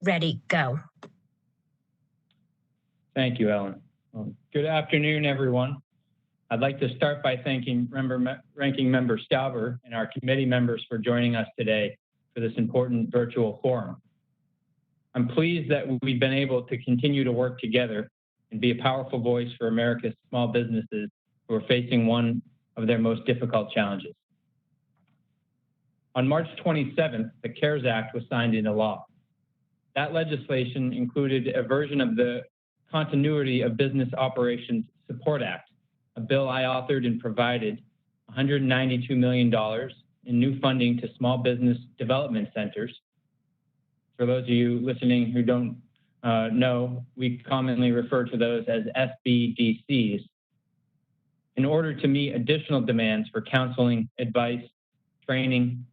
ready, go. Thank you, Ellen. Good afternoon, everyone. I'd like to start by thanking Ranking Member Stauber and our committee members for joining us today for this important virtual forum. I'm pleased that we've been able to continue to work together and be a powerful voice for America's small businesses who are facing one of their most difficult challenges. On March 27th, the CARES Act was signed into law. That legislation included a version of the Continuity of Business Operations Support Act, a bill I authored and provided $192 million in new funding to small business development centers. For those of you listening who don't know, we commonly refer to those as SBDCs, in order to meet additional demands for counseling, advice, training,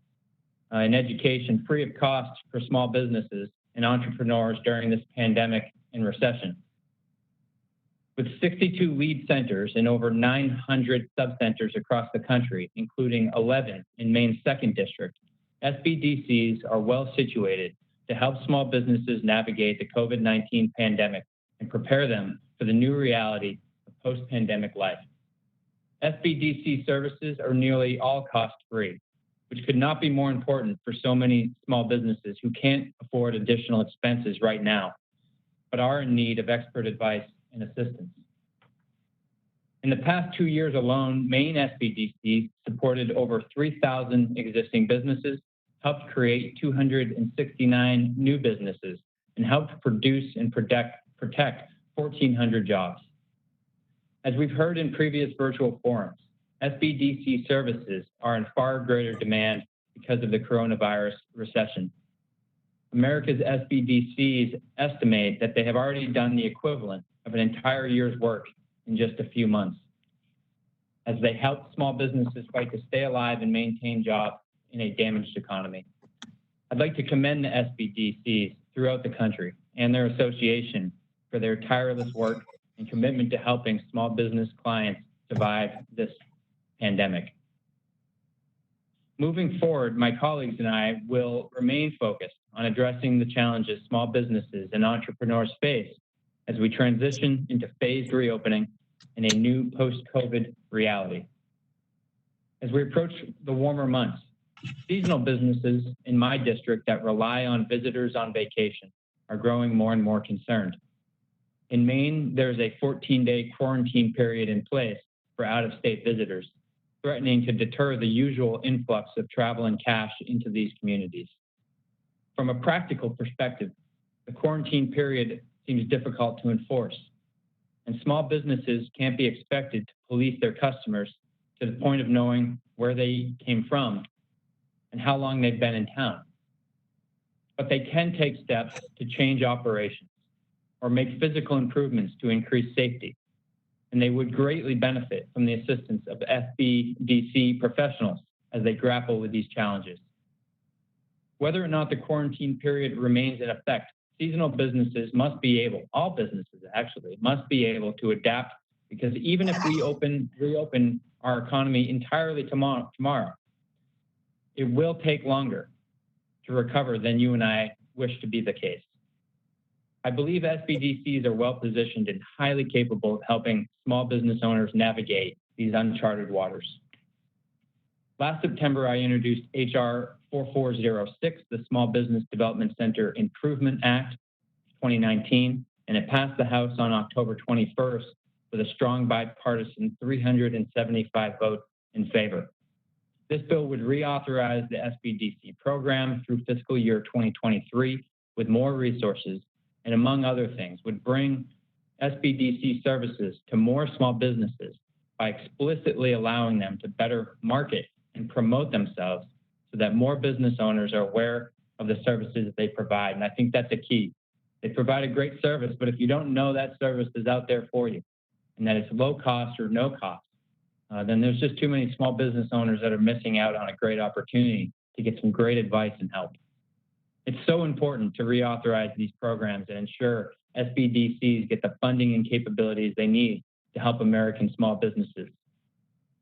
and education free of cost for small businesses and entrepreneurs during this pandemic and recession. With 62 lead centers and over 900 subcenters across the country, including 11 in Maine's 2nd District, SBDCs are well situated to help small businesses navigate the COVID-19 pandemic and prepare them for the new reality of post-pandemic life. SBDC services are nearly all cost-free, which could not be more important for so many small businesses who can't afford additional expenses right now, but are in need of expert advice and assistance. In the past 2 years alone, Maine SBDC supported over 3,000 existing businesses, helped create 269 new businesses, and helped produce and protect 1,400 jobs. As we've heard in previous virtual forums, SBDC services are in far greater demand because of the coronavirus recession. America's SBDCs estimate that they have already done the equivalent of an entire year's work in just a few months, as they help small businesses fight to stay alive and maintain jobs in a damaged economy. I'd like to commend the SBDCs throughout the country and their association for their tireless work and commitment to helping small business clients survive this pandemic. Moving forward, my colleagues and I will remain focused on addressing the challenges small businesses and entrepreneurs face as we transition into phased reopening in a new post-COVID reality. As we approach the warmer months, seasonal businesses in my district that rely on visitors on vacation are growing more and more concerned. In Maine, there's a 14-day quarantine period in place for out-of-state visitors, threatening to deter the usual influx of travel and cash into these communities. From a practical perspective, the quarantine period seems difficult to enforce, and small businesses can't be expected to police their customers to the point of knowing where they came from and how long they've been in town. But they can take steps to change operations or make physical improvements to increase safety, and they would greatly benefit from the assistance of SBDC professionals as they grapple with these challenges. Whether or not the quarantine period remains in effect, seasonal businesses must be able, all businesses actually, must be able to adapt, because even if we reopen our economy entirely tomorrow, it will take longer to recover than you and I wish to be the case. I believe SBDCs are well positioned and highly capable of helping small business owners navigate these uncharted waters. Last September, I introduced HR 4406, the Small Business Development Center Improvement Act 2019, and it passed the House on October 21st with a strong bipartisan 375 votes in favor. This bill would reauthorize the SBDC program through fiscal year 2023 with more resources, and among other things, would bring SBDC services to more small businesses by explicitly allowing them to better market and promote themselves so that more business owners are aware of the services that they provide. And I think that's a key. They provide a great service, but if you don't know that service is out there for you and that it's low cost or no cost, then there's just too many small business owners that are missing out on a great opportunity to get some great advice and help. It's so important to reauthorize these programs and ensure SBDCs get the funding and capabilities they need to help American small businesses.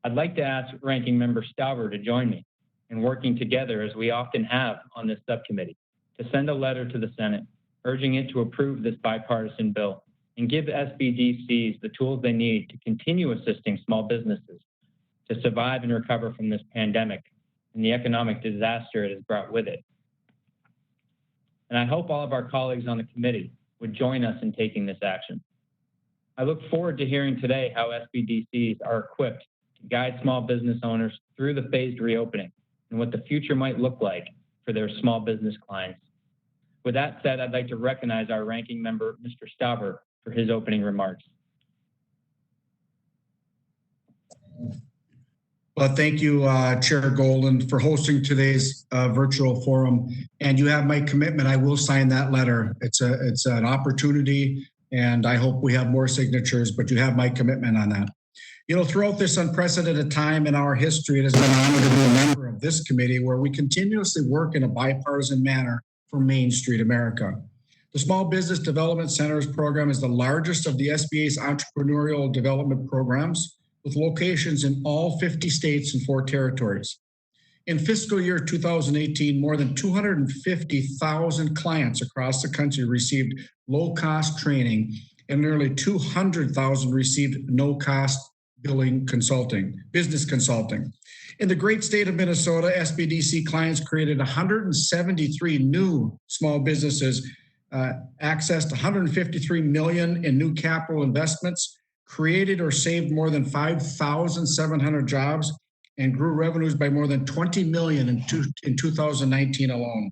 I'd like to ask Ranking Member Stauber to join me in working together, as we often have on this subcommittee, to send a letter to the Senate urging it to approve this bipartisan bill and give SBDCs the tools they need to continue assisting small businesses to survive and recover from this pandemic and the economic disaster it has brought with it. And I hope all of our colleagues on the committee would join us in taking this action. I look forward to hearing today how SBDCs are equipped to guide small business owners through the phased reopening and what the future might look like for their small business clients. With that said, I'd like to recognize our ranking member, Mr. Stauber, for his opening remarks. Well, thank you, Chair Golden, for hosting today's virtual forum. And you have my commitment. I will sign that letter. It's an opportunity, and I hope we have more signatures, but you have my commitment on that. You know, throughout this unprecedented time in our history, it has been an honor to be a member of this committee where we continuously work in a bipartisan manner for Main Street America. The Small Business Development Centers program is the largest of the SBA's entrepreneurial development programs, with locations in all 50 states and 4 territories. In fiscal year 2018, more than 250,000 clients across the country received low-cost training, and nearly 200,000 received no-cost business consulting. In the great state of Minnesota, SBDC clients created 173 new small businesses, accessed $153 million in new capital investments, created or saved more than 5,700 jobs, and grew revenues by more than 20 million in 2019 alone.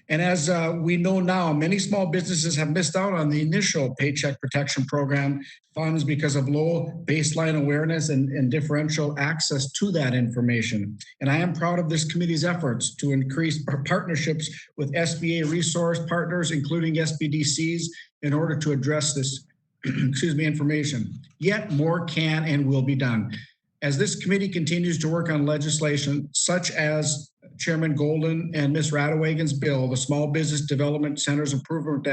And as we know now, many small businesses have missed out on the initial Paycheck Protection Program funds because of low baseline awareness and differential access to that information. And I am proud of this committee's efforts to increase partnerships with SBA resource partners, including SBDCs, in order to address this information. Yet more can and will be done. As this committee continues to work on legislation such as Chairman Golden and Ms. Radewagen's bill, the Small Business Development Centers Improvement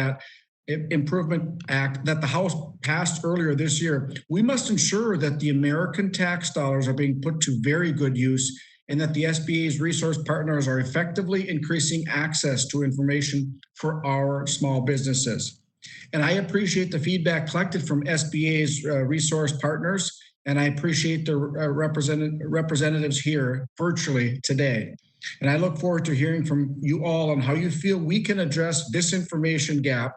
Act that the House passed earlier this year, we must ensure that the American tax dollars are being put to very good use and that the SBA's resource partners are effectively increasing access to information for our small businesses. And I appreciate the feedback collected from SBA's resource partners, and I appreciate the representatives here virtually today. And I look forward to hearing from you all on how you feel we can address this information gap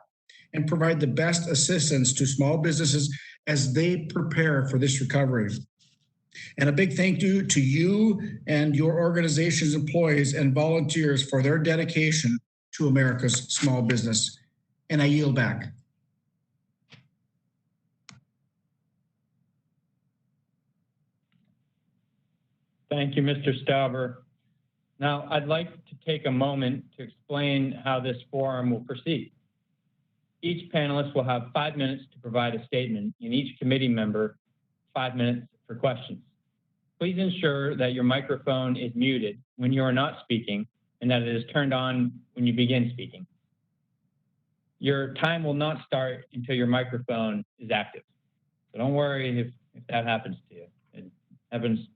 and provide the best assistance to small businesses as they prepare for this recovery. And a big thank you to you and your organization's employees and volunteers for their dedication to America's small business. And I yield back. Thank you, Mr. Stauber. Now, I'd like to take a moment to explain how this forum will proceed. Each panelist will have 5 minutes to provide a statement, and each committee member 5 minutes for questions. Please ensure that your microphone is muted when you are not speaking and that it is turned on when you begin speaking. Your time will not start until your microphone is active. So don't worry if that happens to you. It happens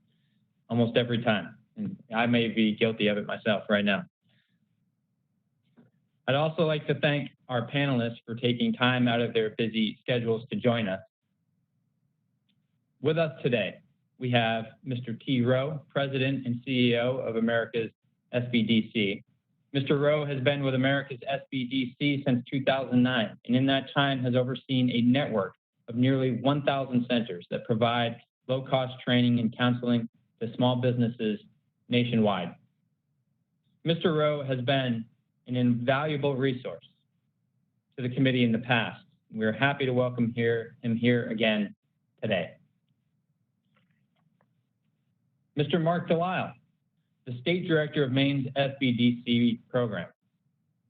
almost every time. And I may be guilty of it myself right now. I'd also like to thank our panelists for taking time out of their busy schedules to join us. With us today, we have Mr. T. Rowe, President and CEO of America's SBDC. Mr. Rowe has been with America's SBDC since 2009, and in that time has overseen a network of nearly 1,000 centers that provide low-cost training and counseling to small businesses nationwide. Mr. Rowe has been an invaluable resource to the committee in the past. We're happy to welcome him here again today. Mr. Mark Delisle, the State Director of Maine's SBDC program.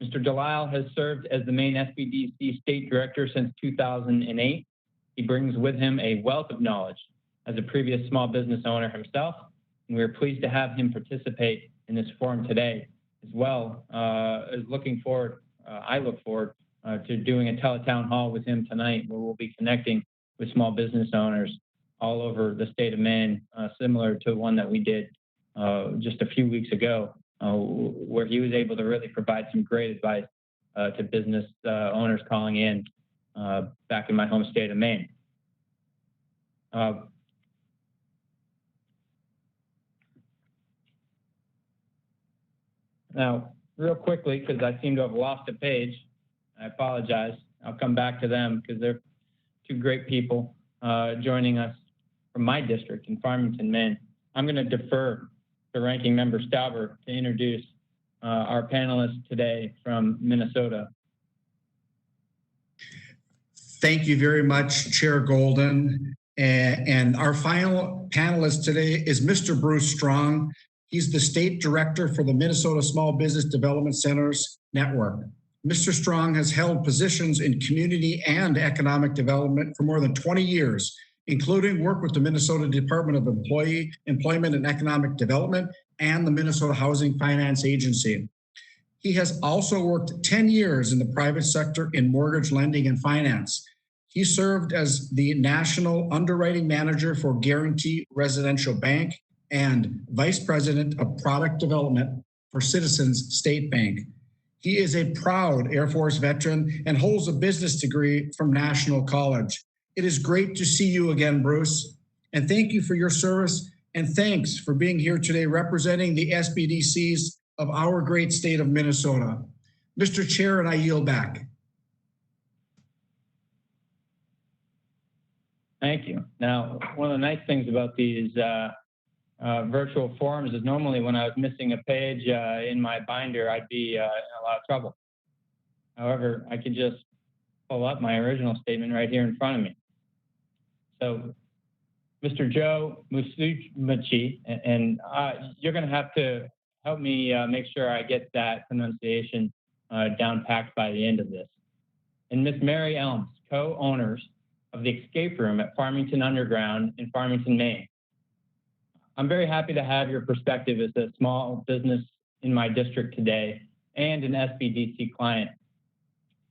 Mr. Delisle has served as the Maine SBDC State Director since 2008. He brings with him a wealth of knowledge as a previous small business owner himself, and we're pleased to have him participate in this forum today, as well as I look forward to doing a teletown hall with him tonight, where we'll be connecting with small business owners all over the state of Maine, similar to one that we did just a few weeks ago, where he was able to really provide some great advice to business owners calling in back in my home state of Maine. Now, real quickly, because I seem to have lost a page, I apologize. I'll come back to them because they're two great people joining us from my district in Farmington, Maine. I'm going to defer to Ranking Member Stauber to introduce our panelists today from Minnesota. Thank you very much, Chair Golden. And our final panelist today is Mr. Bruce Strong. He's the State Director for the Minnesota Small Business Development Centers Network. Mr. Strong has held positions in community and economic development for more than 20 years, including work with the Minnesota Department of Employment and Economic Development and the Minnesota Housing Finance Agency. He has also worked 10 years in the private sector in mortgage lending and finance. He served as the National Underwriting Manager for Guarantee Residential Bank and Vice President of Product Development for Citizens State Bank. He is a proud Air Force veteran and holds a business degree from National College. It is great to see you again, Bruce, and thank you for your service, and thanks for being here today representing the SBDCs of our great state of Minnesota. Mr. Chair, and I yield back. Thank you. Now, one of the nice things about these virtual forums is normally when I was missing a page in my binder, I'd be in a lot of trouble. However, I could just pull up my original statement right here in front of me. So, Mr. Joe Musumeci, and you're going to have to help me make sure I get that pronunciation down packed by the end of this. And Miss Mary Elms, co-owners of the Escape Room at Farmington Underground in Farmington, Maine. I'm very happy to have your perspective as a small business in my district today and an SBDC client.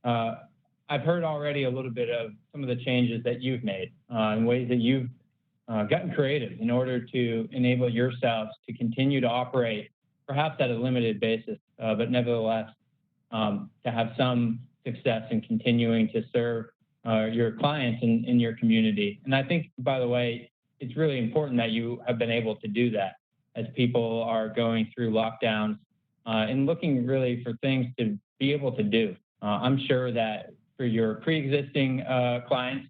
I've heard already a little bit of some of the changes that you've made and ways that you've gotten creative in order to enable yourselves to continue to operate, perhaps at a limited basis, but nevertheless to have some success in continuing to serve your clients in your community. And I think, by the way, it's really important that you have been able to do that as people are going through lockdowns and looking really for things to be able to do. I'm sure that for your pre-existing clients,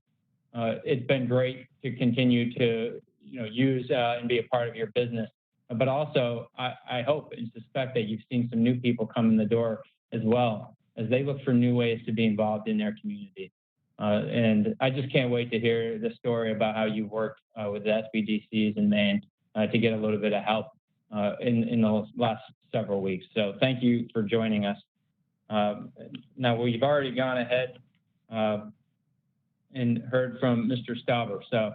it's been great to continue to use and be a part of your business. But also, I hope and suspect that you've seen some new people come in the door as well as they look for new ways to be involved in their community. And I just can't wait to hear the story about how you worked with the SBDCs in Maine to get a little bit of help in the last several weeks. So thank you for joining us. Now, we've already gone ahead and heard from Mr. Stauber. So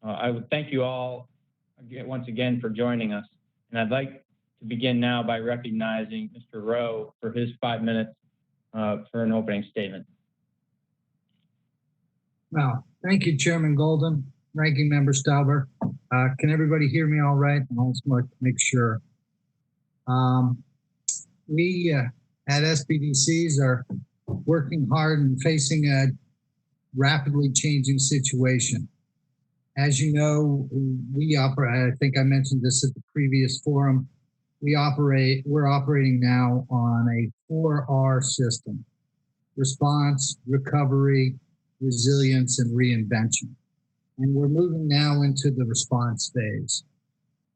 I would thank you all once again for joining us. And I'd like to begin now by recognizing Mr. Rowe for his 5 minutes for an opening statement. Well, thank you, Chairman Golden, Ranking Member Stauber. Can everybody hear me all right? I always want to make sure. We at SBDCs are working hard and facing a rapidly changing situation. As you know, we operate, I think I mentioned this at the previous forum, we're operating now on a 4R system: response, recovery, resilience, and reinvention. And we're moving now into the response phase,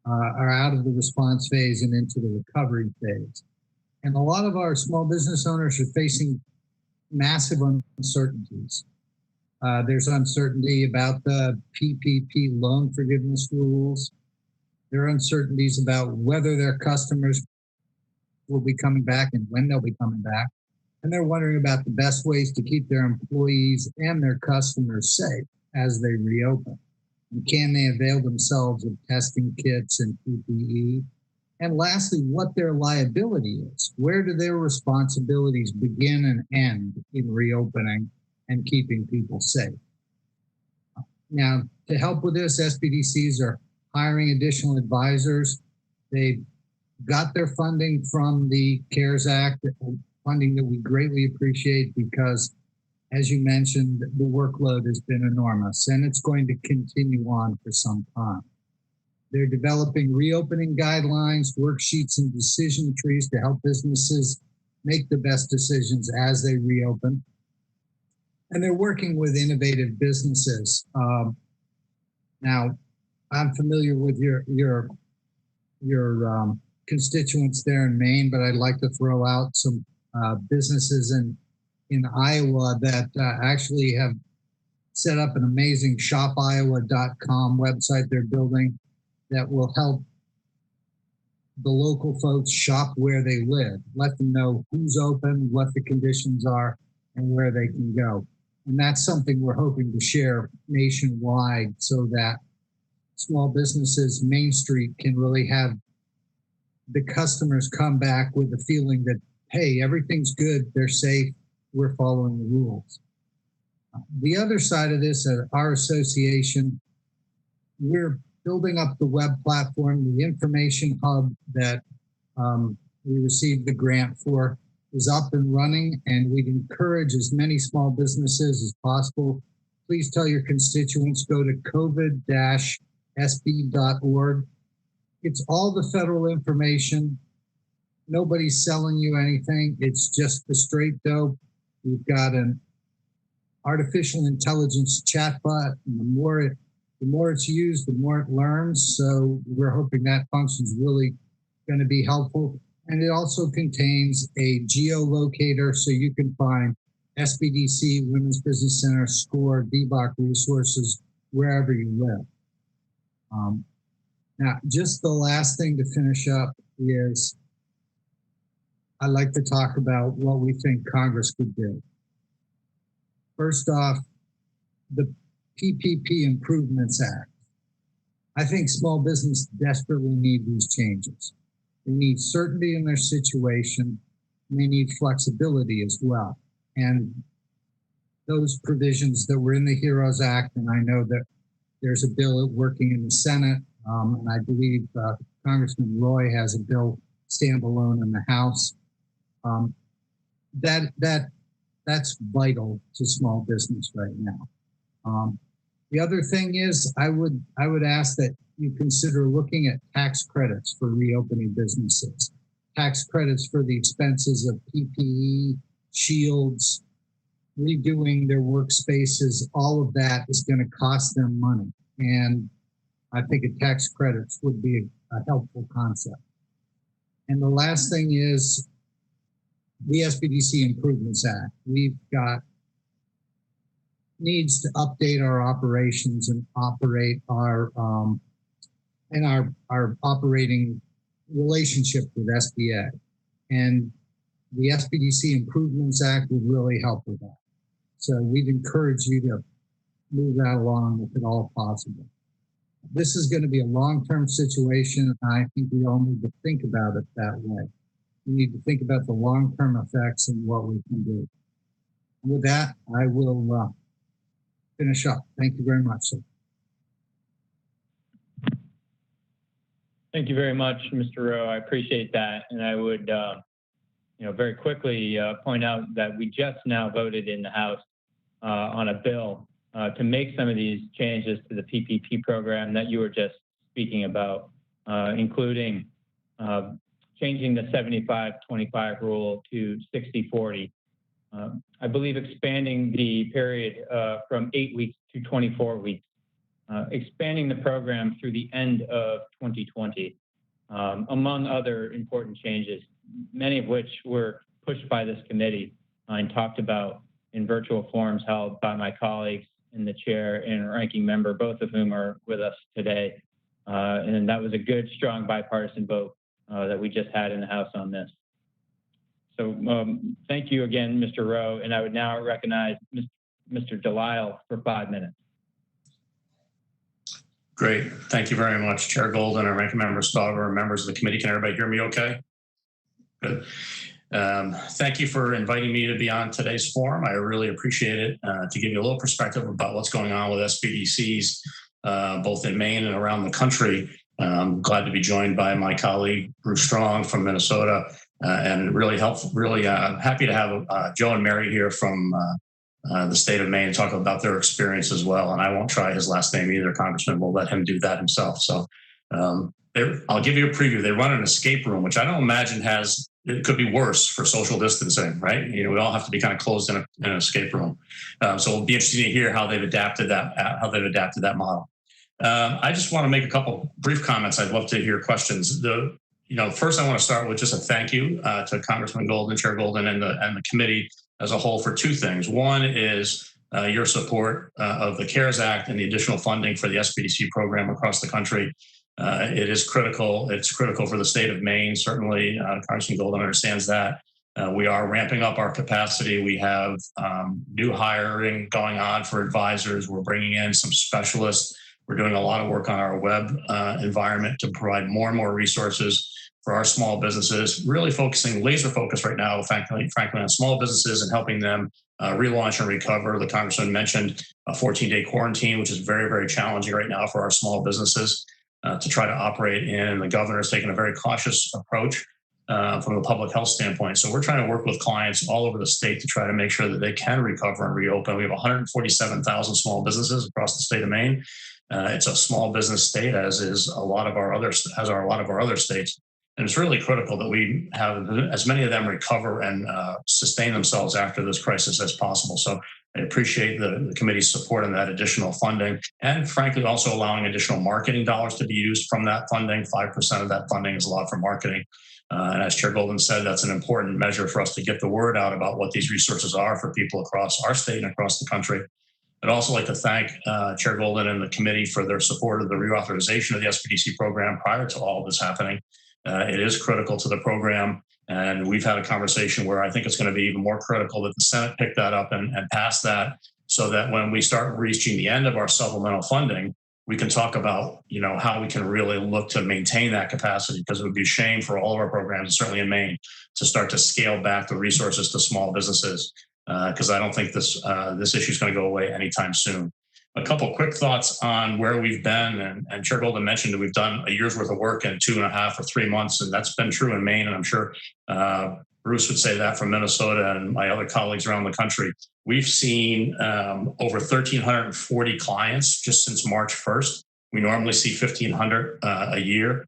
or out of the response phase and into the recovery phase. And a lot of our small business owners are facing massive uncertainties. There's uncertainty about the PPP loan forgiveness rules. There are uncertainties about whether their customers will be coming back and when they'll be coming back. And they're wondering about the best ways to keep their employees and their customers safe as they reopen. And can they avail themselves of testing kits and PPE? And lastly, what their liability is. Where do their responsibilities begin and end in reopening and keeping people safe? Now, to help with this, SBDCs are hiring additional advisors. They got their funding from the CARES Act funding that we greatly appreciate because, as you mentioned, the workload has been enormous and it's going to continue on for some time. They're developing reopening guidelines, worksheets, and decision trees to help businesses make the best decisions as they reopen. And they're working with innovative businesses. Now, I'm familiar with your constituents there in Maine, but I'd like to throw out some businesses in Iowa that actually have set up an amazing shopiowa.com website they're building that will help the local folks shop where they live, let them know who's open, what the conditions are, and where they can go. And that's something we're hoping to share nationwide so that small businesses, Main Street, can really have the customers come back with the feeling that, hey, everything's good, they're safe, we're following the rules. The other side of this, at our association, we're building up the web platform, the information hub that we received the grant for is up and running, and we'd encourage as many small businesses as possible. Please tell your constituents, go to covid-sb.org. It's all the federal information. Nobody's selling you anything. It's just the straight dope. We've got an artificial intelligence chatbot, and the more it's used, the more it learns. So we're hoping that function is really going to be helpful. And it also contains a geolocator so you can find SBDC, Women's Business Center, SCORE, DBOC resources wherever you live. Now, just the last thing to finish up is I'd like to talk about what we think Congress could do. First off, the PPP Improvements Act. I think small business desperately need these changes. They need certainty in their situation. And they need flexibility as well. And those provisions that were in the HEROES Act, and I know that there's a bill working in the Senate, and I believe Congressman Roy has a bill standalone in the House. That's vital to small business right now. The other thing is, I would ask that you consider looking at tax credits for reopening businesses, tax credits for the expenses of PPE, shields, redoing their workspaces. All of that is going to cost them money, and I think a tax credits would be a helpful concept. And the last thing is the SBDC Improvements Act. We've got needs to update our operations and operate our operating relationship with SBA. And the SBDC Improvements Act would really help with that. So we'd encourage you to move that along if at all possible. This is going to be a long-term situation, and I think we all need to think about it that way. We need to think about the long-term effects and what we can do. And with that, I will finish up. Thank you very much, sir. Thank you very much, Mr. Rowe. I appreciate that. And I would, very quickly point out that we just now voted in the House on a bill to make some of these changes to the PPP program that you were just speaking about, including changing the 75-25 rule to 60-40. I believe expanding the period from 8 weeks to 24 weeks, expanding the program through the end of 2020, among other important changes, many of which were pushed by this committee and talked about in virtual forums held by my colleagues in the chair and ranking member, both of whom are with us today. And that was a good, strong bipartisan vote that we just had in the House on this. So thank you again, Mr. Rowe, and I would now recognize Mr. Delisle for 5 minutes. Great. Thank you very much, Chair Golden and Ranking Member Stauber and members of the committee. Can everybody hear me okay? Good. Thank you for inviting me to be on today's forum. I really appreciate it to give you a little perspective about what's going on with SBDCs, both in Maine and around the country. I'm glad to be joined by my colleague, Bruce Strong from Minnesota, and really happy to have Joe and Mary here from the state of Maine to talk about their experience as well. And I won't try his last name either, Congressman. We'll let him do that himself. So I'll give you a preview. They run an escape room, which I don't imagine it could be worse for social distancing, right? You know, we all have to be kind of closed in an escape room. So it'll be interesting to hear how they've adapted that model. I just want to make a couple brief comments. I'd love to hear questions. First I want to start with just a thank you to Congressman Golden, Chair Golden, and the committee as a whole for two things. One is your support of the CARES Act and the additional funding for the SBDC program across the country. It is critical. It's critical for the state of Maine. Certainly, Congressman Golden understands that. We are ramping up our capacity. We have new hiring going on for advisors. We're bringing in some specialists. We're doing a lot of work on our web environment to provide more and more resources for our small businesses, really focusing laser focus right now, frankly, on small businesses and helping them relaunch and recover. The Congressman mentioned a 14-day quarantine, which is very, very challenging right now for our small businesses to try to operate in. The governor is taking a very cautious approach from a public health standpoint. So we're trying to work with clients all over the state to try to make sure that they can recover and reopen. We have 147,000 small businesses across the state of Maine. It's a small business state, as are a lot of our other states. And it's really critical that we have as many of them recover and sustain themselves after this crisis as possible. So I appreciate the committee's support on that additional funding, and frankly, also allowing additional marketing dollars to be used from that funding. 5% of that funding is a lot for marketing. And as Chair Golden said, that's an important measure for us to get the word out about what these resources are for people across our state and across the country. I'd also like to thank Chair Golden and the committee for their support of the reauthorization of the SBDC program prior to all of this happening. It is critical to the program, and we've had a conversation where I think it's going to be even more critical that the Senate pick that up and pass that, so that when we start reaching the end of our supplemental funding, we can talk about how we can really look to maintain that capacity, because it would be a shame for all of our programs, certainly in Maine, to start to scale back the resources to small businesses, because I don't think this issue is going to go away anytime soon. A couple quick thoughts on where we've been, and Chair Golden mentioned that we've done a year's worth of work in 2.5 or 3 months, and that's been true in Maine, and I'm sure Bruce would say that from Minnesota and my other colleagues around the country. We've seen over 1,340 clients just since March 1st. We normally see 1,500 a year.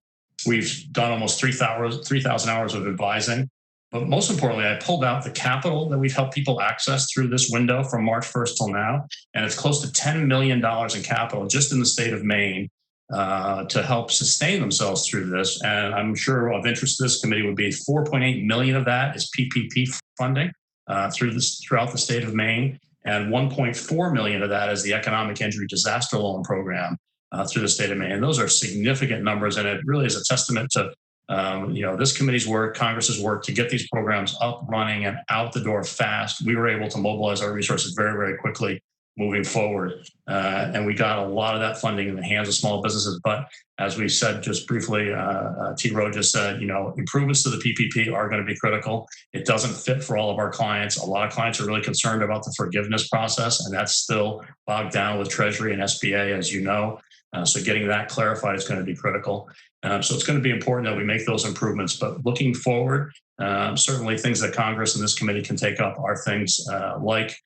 We've done almost 3,000 hours of advising. But most importantly, I pulled out the capital that we've helped people access through this window from March 1st till now. And it's close to $10 million in capital just in the state of Maine to help sustain themselves through this. And I'm sure of interest to this committee would be 4.8 million of that is PPP funding throughout the state of Maine. And 1.4 million of that is the Economic Injury Disaster Loan Program through the state of Maine. And those are significant numbers. And it really is a testament to this committee's work, Congress's work to get these programs up, running, and out the door fast. We were able to mobilize our resources very, very quickly moving forward. And we got a lot of that funding in the hands of small businesses. But as we said just briefly, T. Rowe just said, improvements to the PPP are going to be critical. It doesn't fit for all of our clients. A lot of clients are really concerned about the forgiveness process, and that's still bogged down with Treasury and SBA, as you know. So getting that clarified is going to be critical. So it's going to be important that we make those improvements. But looking forward, certainly things that Congress and this committee can take up are things like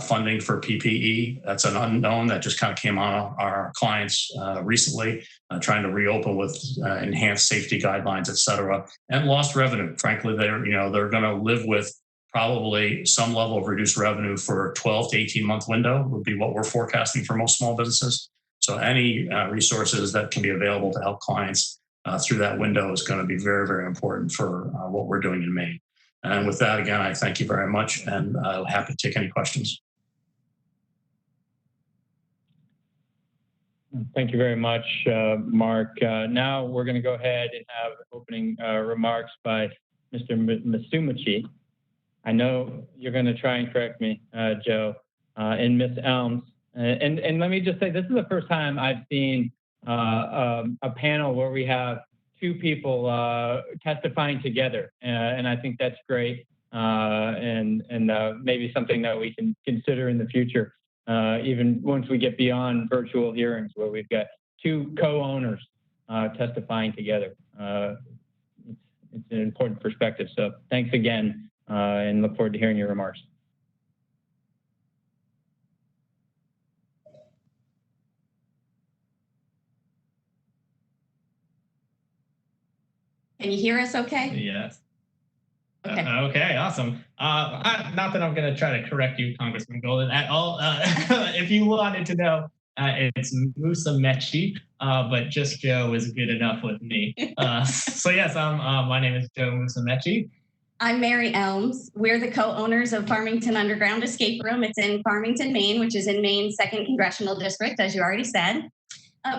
funding for PPE. That's an unknown that just kind of came on our clients recently, trying to reopen with enhanced safety guidelines, et cetera, and lost revenue. Frankly, they're going to live with probably some level of reduced revenue for a 12 to 18 month window would be what we're forecasting for most small businesses. So any resources that can be available to help clients through that window is going to be very, very important for what we're doing in Maine. And with that, again, I thank you very much, and I'm happy to take any questions. Thank you very much, Mark. Now we're going to go ahead and have opening remarks by Mr. Masumachi. I know you're going to try and correct me, Joe, and Ms. Elms. And let me just say, this is the first time I've seen a panel where we have two people testifying together, and I think that's great, and maybe something that we can consider in the future, even once we get beyond virtual hearings where we've got two co-owners testifying together. it's an important perspective. So thanks again, and look forward to hearing your remarks. Can you hear us okay? Yes. Okay. Okay, awesome. Not that I'm going to try to correct you, Congressman Golden, at all. If you wanted to know, it's Musa Mechi, but just Joe is good enough with me. So yes, my name is Joe Musa Mechi. I'm Mary Elms. We're the co-owners of Farmington Underground Escape Room. It's in Farmington, Maine, which is in Maine's 2nd Congressional District, as you already said.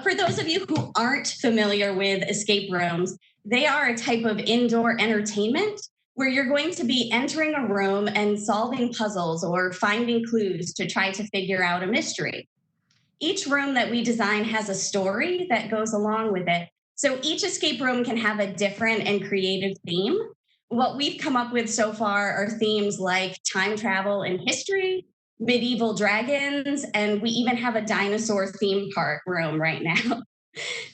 For those of you who aren't familiar with escape rooms, they are a type of indoor entertainment where you're going to be entering a room and solving puzzles or finding clues to try to figure out a mystery. Each room that we design has a story that goes along with it. So each escape room can have a different and creative theme. What we've come up with so far are themes like time travel and history, medieval dragons, and we even have a dinosaur theme park room right now.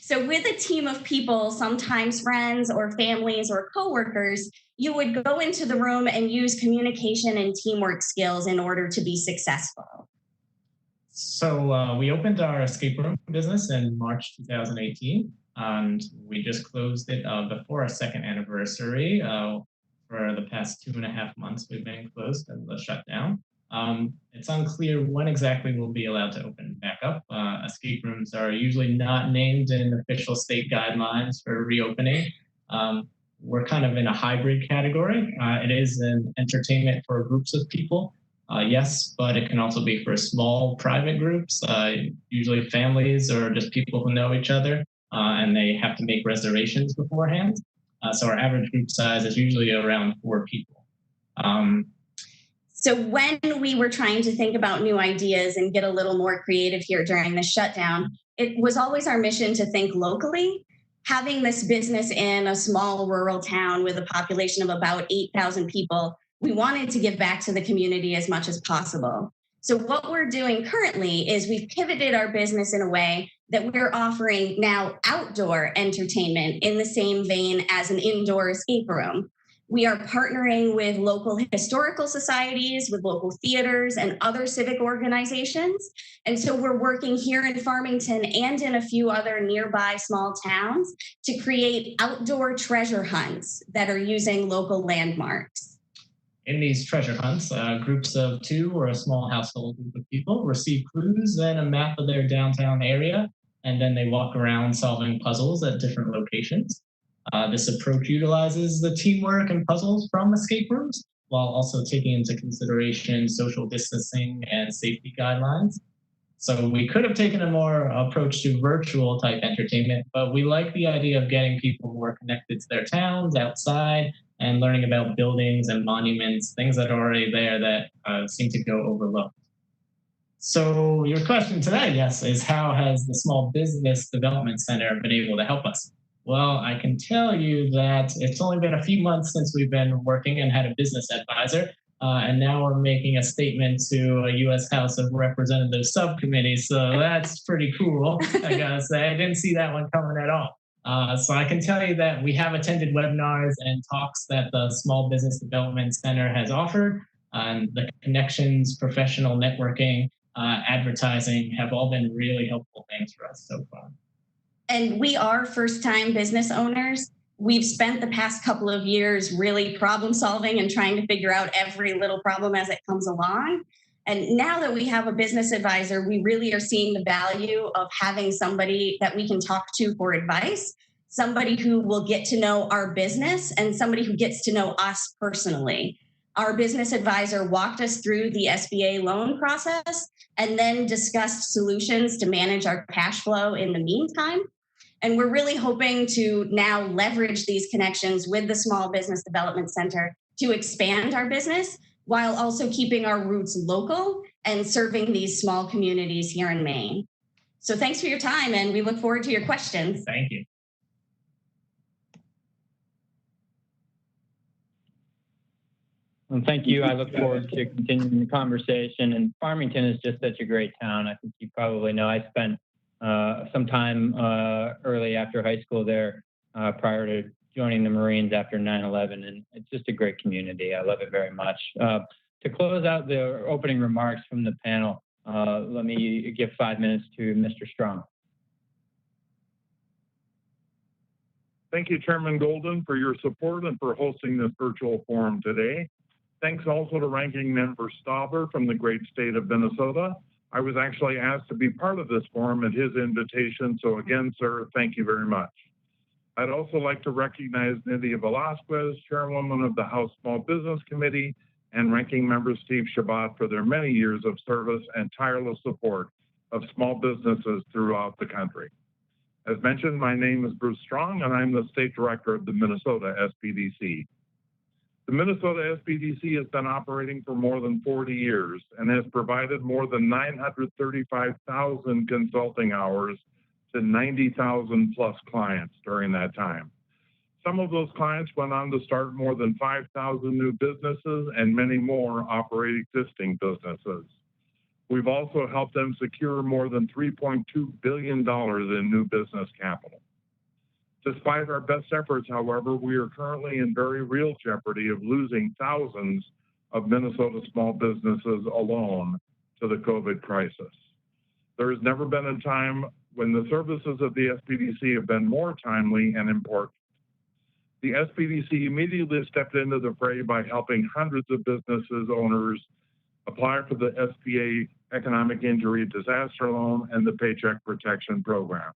So with a team of people, sometimes friends or families or coworkers, you would go into the room and use communication and teamwork skills in order to be successful. So we opened our escape room business in March 2018, and we just closed it before our 2nd anniversary. For the past 2.5 months, we've been closed and the shutdown. It's unclear when exactly we'll be allowed to open back up. Escape rooms are usually not named in official state guidelines for reopening. We're kind of in a hybrid category. It is an entertainment for groups of people, yes, but it can also be for small private groups, usually families or just people who know each other, and they have to make reservations beforehand. So our average group size is usually around 4 people. So when we were trying to think about new ideas and get a little more creative here during the shutdown, it was always our mission to think locally. Having this business in a small rural town with a population of about 8,000 people, we wanted to give back to the community as much as possible. So what we're doing currently is we've pivoted our business in a way that we're offering now outdoor entertainment in the same vein as an indoor escape room. We are partnering with local historical societies, with local theaters and other civic organizations. And so we're working here in Farmington and in a few other nearby small towns to create outdoor treasure hunts that are using local landmarks. In these treasure hunts, groups of 2 or a small household group of people receive clues and a map of their downtown area, and then they walk around solving puzzles at different locations. This approach utilizes the teamwork and puzzles from escape rooms, while also taking into consideration social distancing and safety guidelines. So we could have taken a more approach to virtual type entertainment, but we like the idea of getting people more connected to their towns outside and learning about buildings and monuments, things that are already there that seem to go overlooked. So your question today, yes, is how has the Small Business Development Center been able to help us? Well, I can tell you that it's only been a few months since we've been working and had a business advisor, and now we're making a statement to a U.S. House of Representatives subcommittee. So that's pretty cool, I gotta say. I didn't see that one coming at all. So I can tell you that we have attended webinars and talks that the Small Business Development Center has offered, and the connections, professional networking, advertising have all been really helpful things for us so far. And we are first-time business owners. We've spent the past couple of years really problem solving and trying to figure out every little problem as it comes along. And now that we have a business advisor, we really are seeing the value of having somebody that we can talk to for advice, somebody who will get to know our business and somebody who gets to know us personally. Our business advisor walked us through the SBA loan process and then discussed solutions to manage our cash flow in the meantime. And we're really hoping to now leverage these connections with the Small Business Development Center to expand our business while also keeping our roots local and serving these small communities here in Maine. So thanks for your time, and we look forward to your questions. Thank you. Well, thank you. I look forward to continuing the conversation. And Farmington is just such a great town. I think you probably know I spent some time early after high school there. prior to joining the Marines after 9/11, and it's just a great community. I love it very much. To close out the opening remarks from the panel, let me give 5 minutes to Mr. Strong. Thank you, Chairman Golden, for your support and for hosting this virtual forum today. Thanks also to Ranking Member Stauber from the great state of Minnesota. I was actually asked to be part of this forum at his invitation, so again, sir, thank you very much. I'd also like to recognize Nydia Velazquez, Chairwoman of the House Small Business Committee, and Ranking Member Steve Shabbat for their many years of service and tireless support of small businesses throughout the country. As mentioned, my name is Bruce Strong, and I'm the State Director of the Minnesota SBDC. The Minnesota SBDC has been operating for more than 40 years and has provided more than 935,000 consulting hours to 90,000 plus clients during that time. Some of those clients went on to start more than 5,000 new businesses, and many more operate existing businesses. We've also helped them secure more than $3.2 billion in new business capital. Despite our best efforts, however, we are currently in very real jeopardy of losing thousands of Minnesota small businesses alone to the COVID crisis. There has never been a time when the services of the SBDC have been more timely and important. The SBDC immediately stepped into the fray by helping hundreds of businesses owners apply for the SBA Economic Injury Disaster Loan and the Paycheck Protection Program.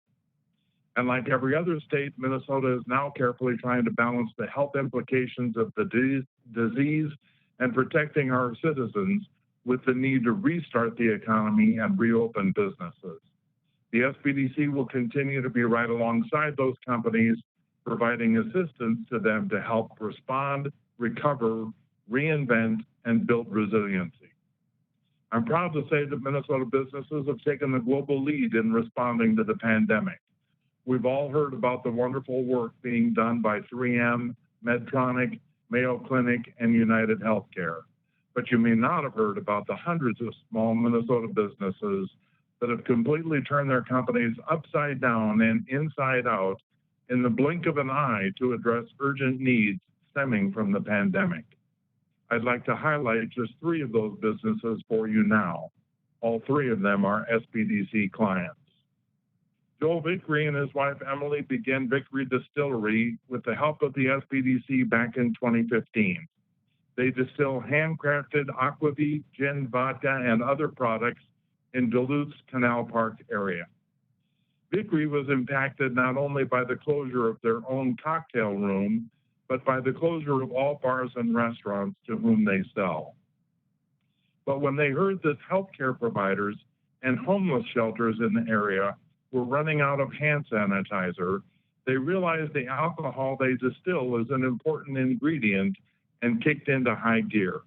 And like every other state, Minnesota is now carefully trying to balance the health implications of the disease and protecting our citizens with the need to restart the economy and reopen businesses. The SBDC will continue to be right alongside those companies, providing assistance to them to help respond, recover, reinvent, and build resiliency. I'm proud to say that Minnesota businesses have taken the global lead in responding to the pandemic. We've all heard about the wonderful work being done by 3M, Medtronic, Mayo Clinic, and United Healthcare. But you may not have heard about the hundreds of small Minnesota businesses that have completely turned their companies upside down and inside out in the blink of an eye to address urgent needs stemming from the pandemic. I'd like to highlight just 3 of those businesses for you now. All 3 of them are SBDC clients. Joel Vickery and his wife Emily began Vickery Distillery with the help of the SBDC back in 2015. They distill handcrafted aquavit, gin, vodka, and other products in Duluth's Canal Park area. Vickery was impacted not only by the closure of their own cocktail room, but by the closure of all bars and restaurants to whom they sell. But when they heard that healthcare providers and homeless shelters in the area were running out of hand sanitizer, they realized the alcohol they distill is an important ingredient and kicked into high gear.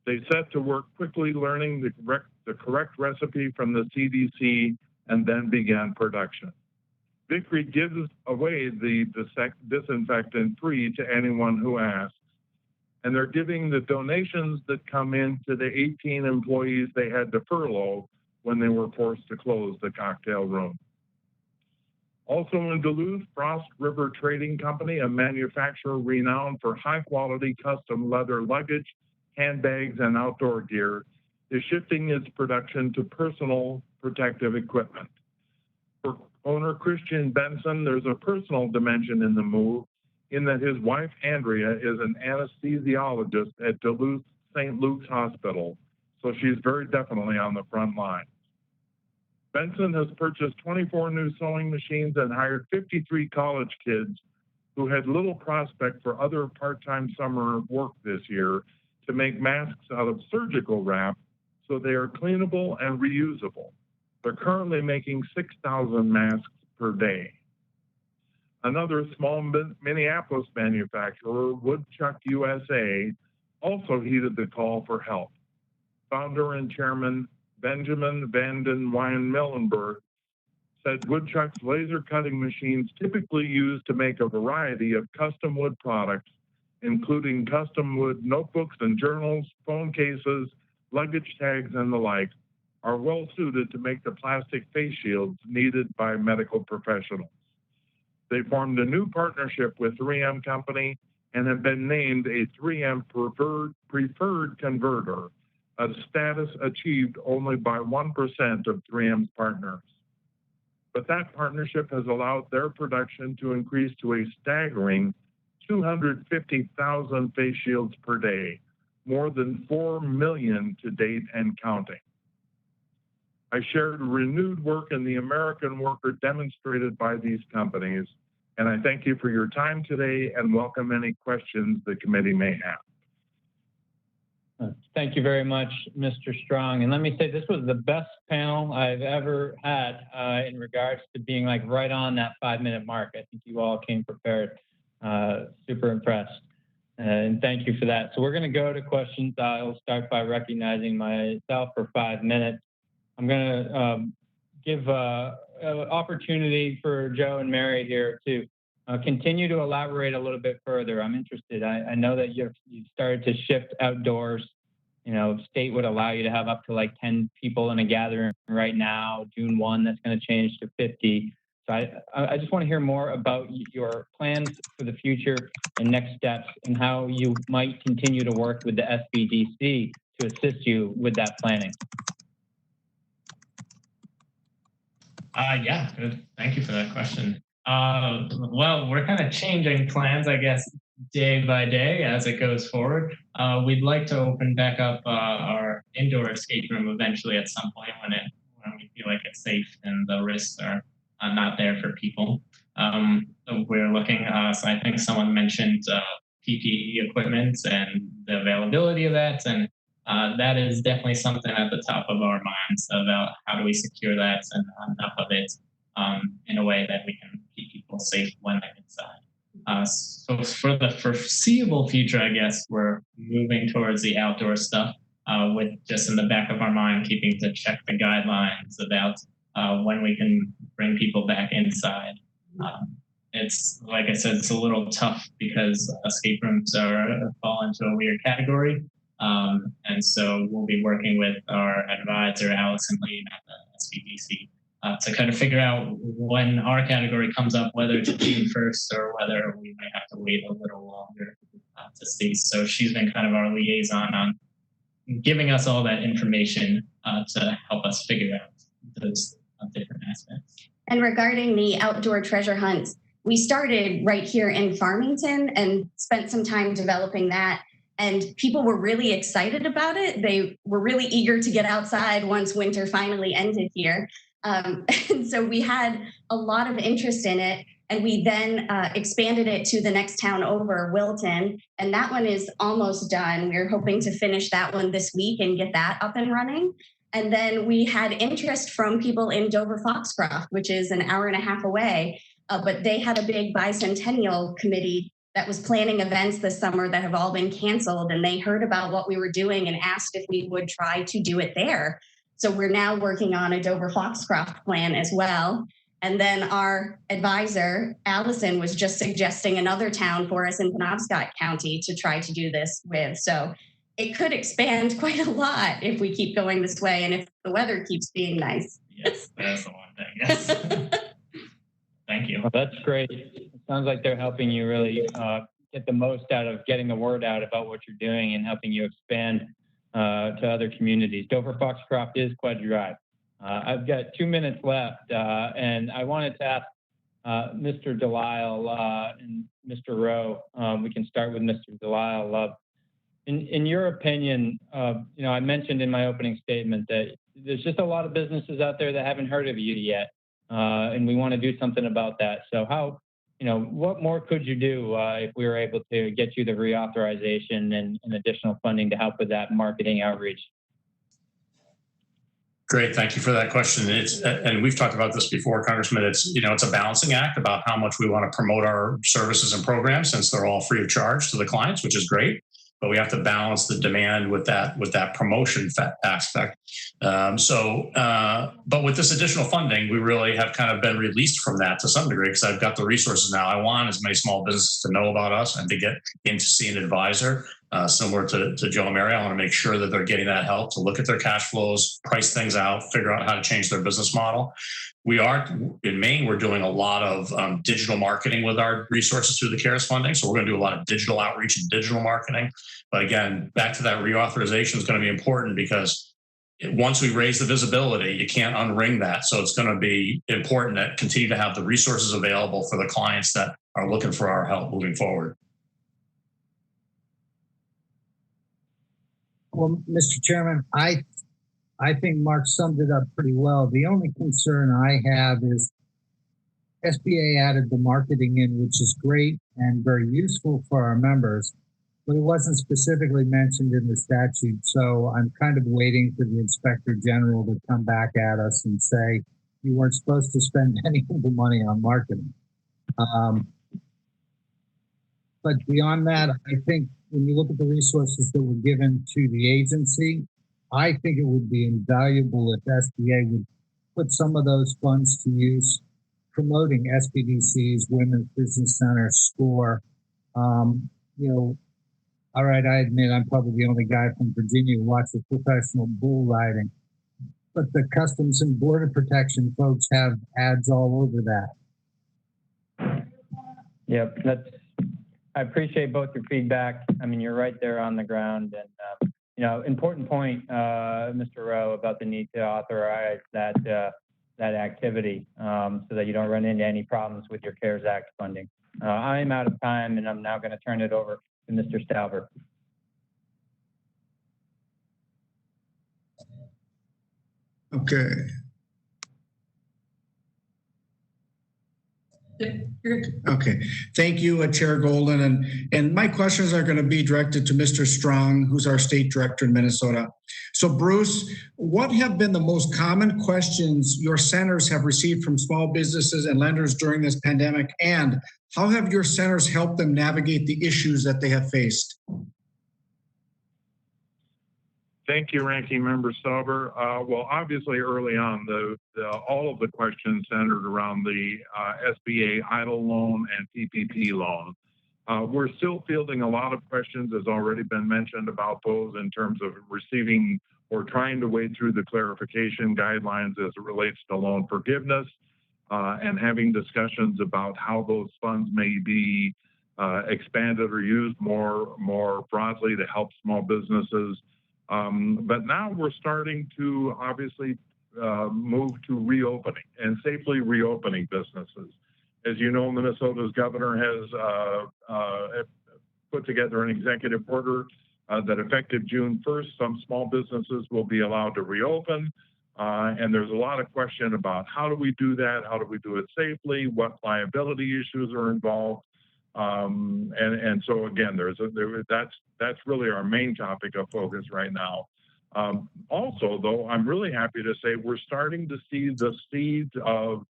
They set to work quickly learning the correct recipe from the CDC and then began production. Vickery gives away the disinfectant free to anyone who asks, and they're giving the donations that come in to the 18 employees they had to furlough when they were forced to close the cocktail room. Also in Duluth, Frost River Trading Company, a manufacturer renowned for high-quality custom leather luggage, handbags, and outdoor gear, is shifting its production to personal protective equipment. For owner Christian Benson, there's a personal dimension in the move in that his wife, Andrea, is an anesthesiologist at Duluth St. Luke's Hospital, so she's very definitely on the front line. Benson has purchased 24 new sewing machines and hired 53 college kids who had little prospect for other part-time summer work this year to make masks out of surgical wrap so they are cleanable and reusable. They're currently making 6,000 masks per day. Another small Minneapolis manufacturer, Woodchuck USA, also heeded the call for help. Founder and chairman Benjamin Vanden Weyen-Millenberg said Woodchuck's laser cutting machines typically used to make a variety of custom wood products, including custom wood notebooks and journals, phone cases, luggage tags, and the like, are well suited to make the plastic face shields needed by medical professionals. They formed a new partnership with 3M Company and have been named a 3M preferred converter, a status achieved only by 1% of 3M's partners. But that partnership has allowed their production to increase to a staggering 250,000 face shields per day, more than 4 million to date and counting. I shared renewed work in the American worker demonstrated by these companies, and I thank you for your time today and welcome any questions the committee may have. Thank you very much, Mr. Strong. And let me say, this was the best panel I've ever had in regards to being like right on that 5-minute mark. I think you all came prepared. Super impressed. And thank you for that. So we're going to go to questions. I'll start by recognizing myself for 5 minutes. I'm going to give an opportunity for Joe and Mary here to continue to elaborate a little bit further. I'm interested. I know that you've started to shift outdoors. You know, state would allow you to have up to like 10 people in a gathering right now. June 1, that's going to change to 50. So I just want to hear more about your plans for the future and next steps and how you might continue to work with the SBDC to assist you with that planning. Yeah, good. Thank you for that question. Well, we're kind of changing plans, I guess, day by day as it goes forward. We'd like to open back up our indoor escape room eventually at some point when we feel like it's safe and the risks are not there for people. So we're looking, so I think someone mentioned PPE equipment and the availability of that. And that is definitely something at the top of our minds about how do we secure that and enough of it in a way that we can keep people safe when they're inside. So for the foreseeable future, I guess we're moving towards the outdoor stuff with just in the back of our mind, keeping to check the guidelines about when we can bring people back inside. It's like I said, it's a little tough because escape rooms fall into a weird category. And so we'll be working with our advisor, Allison Lee, at the SBDC to kind of figure out when our category comes up, whether it's June 1st or whether we might have to wait a little longer to see. So she's been kind of our liaison on giving us all that information to help us figure out those different aspects. And regarding the outdoor treasure hunts, we started right here in Farmington and spent some time developing that. And people were really excited about it. They were really eager to get outside once winter finally ended here. And so we had a lot of interest in it. And we then expanded it to the next town over, Wilton. And that one is almost done. We're hoping to finish that one this week and get that up and running. And then we had interest from people in Dover Foxcroft, which is an hour and a half away. But they had a big bicentennial committee that was planning events this summer that have all been canceled. And they heard about what we were doing and asked if we would try to do it there. So we're now working on a Dover Foxcroft plan as well. And then our advisor, Allison, was just suggesting another town for us in Penobscot County to try to do this with. So it could expand quite a lot if we keep going this way and if the weather keeps being nice. Yes, that's the one thing. Yes. Thank you. Well, that's great. It sounds like they're helping you really get the most out of getting the word out about what you're doing and helping you expand to other communities. Dover Foxcroft is quite a drive. I've got 2 minutes left, and I wanted to ask Mr. Delisle and Mr. Rowe. We can start with Mr. Delisle. In your opinion, I mentioned in my opening statement that there's just a lot of businesses out there that haven't heard of you yet, and we want to do something about that. So how, what more could you do if we were able to get you the reauthorization and additional funding to help with that marketing outreach? Great, thank you for that question. And we've talked about this before, Congressman. It's a balancing act about how much we want to promote our services and programs, since they're all free of charge to the clients, which is great. But we have to balance the demand with that promotion aspect. But with this additional funding, we really have kind of been released from that to some degree, because I've got the resources now. I want as many small businesses to know about us and to get in to see an advisor similar to Joe and Mary. I want to make sure that they're getting that help to look at their cash flows, price things out, figure out how to change their business model. We are in Maine, we're doing a lot of digital marketing with our resources through the CARES funding. So we're going to do a lot of digital outreach and digital marketing. But again, back to that reauthorization is going to be important because once we raise the visibility, you can't unring that. So it's going to be important that continue to have the resources available for the clients that are looking for our help moving forward. Well, Mr. Chairman, I think Mark summed it up pretty well. The only concern I have is SBA added the marketing in, which is great and very useful for our members, but it wasn't specifically mentioned in the statute. So I'm kind of waiting for the Inspector General to come back at us and say, you weren't supposed to spend any of the money on marketing. But beyond that, I think when you look at the resources that were given to the agency, I think it would be invaluable if SBA would put some of those funds to use promoting SBDCs, Women's Business Center, SCORE. All right, I admit I'm probably the only guy from Virginia who watches professional bull riding, but the Customs and Border Protection folks have ads all over that. Yep, I appreciate both your feedback. I mean, you're right there on the ground, and important point, Mr. Rowe, about the need to authorize that activity so that you don't run into any problems with your CARES Act funding. I am out of time, and I'm now going to turn it over to Mr. Stauber. Okay. Okay, thank you, Chair Golden. And my questions are going to be directed to Mr. Strong, who's our state director in Minnesota. So Bruce, what have been the most common questions your centers have received from small businesses and lenders during this pandemic? And how have your centers helped them navigate the issues that they have faced? Thank you, Ranking Member Stauber. Well, obviously, early on, all of the questions centered around the SBA EIDL loan and PPP loan. We're still fielding a lot of questions, as already been mentioned, about those in terms of receiving or trying to wade through the clarification guidelines as it relates to loan forgiveness and having discussions about how those funds may be expanded or used more broadly to help small businesses. But now we're starting to obviously move to reopening and safely reopening businesses. As you know, Minnesota's governor has put together an executive order that effective June 1st, some small businesses will be allowed to reopen. And there's a lot of question about how do we do that? How do we do it safely? What liability issues are involved? And so again, that's really our main topic of focus right now. Also, though, I'm really happy to say we're starting to see the seeds of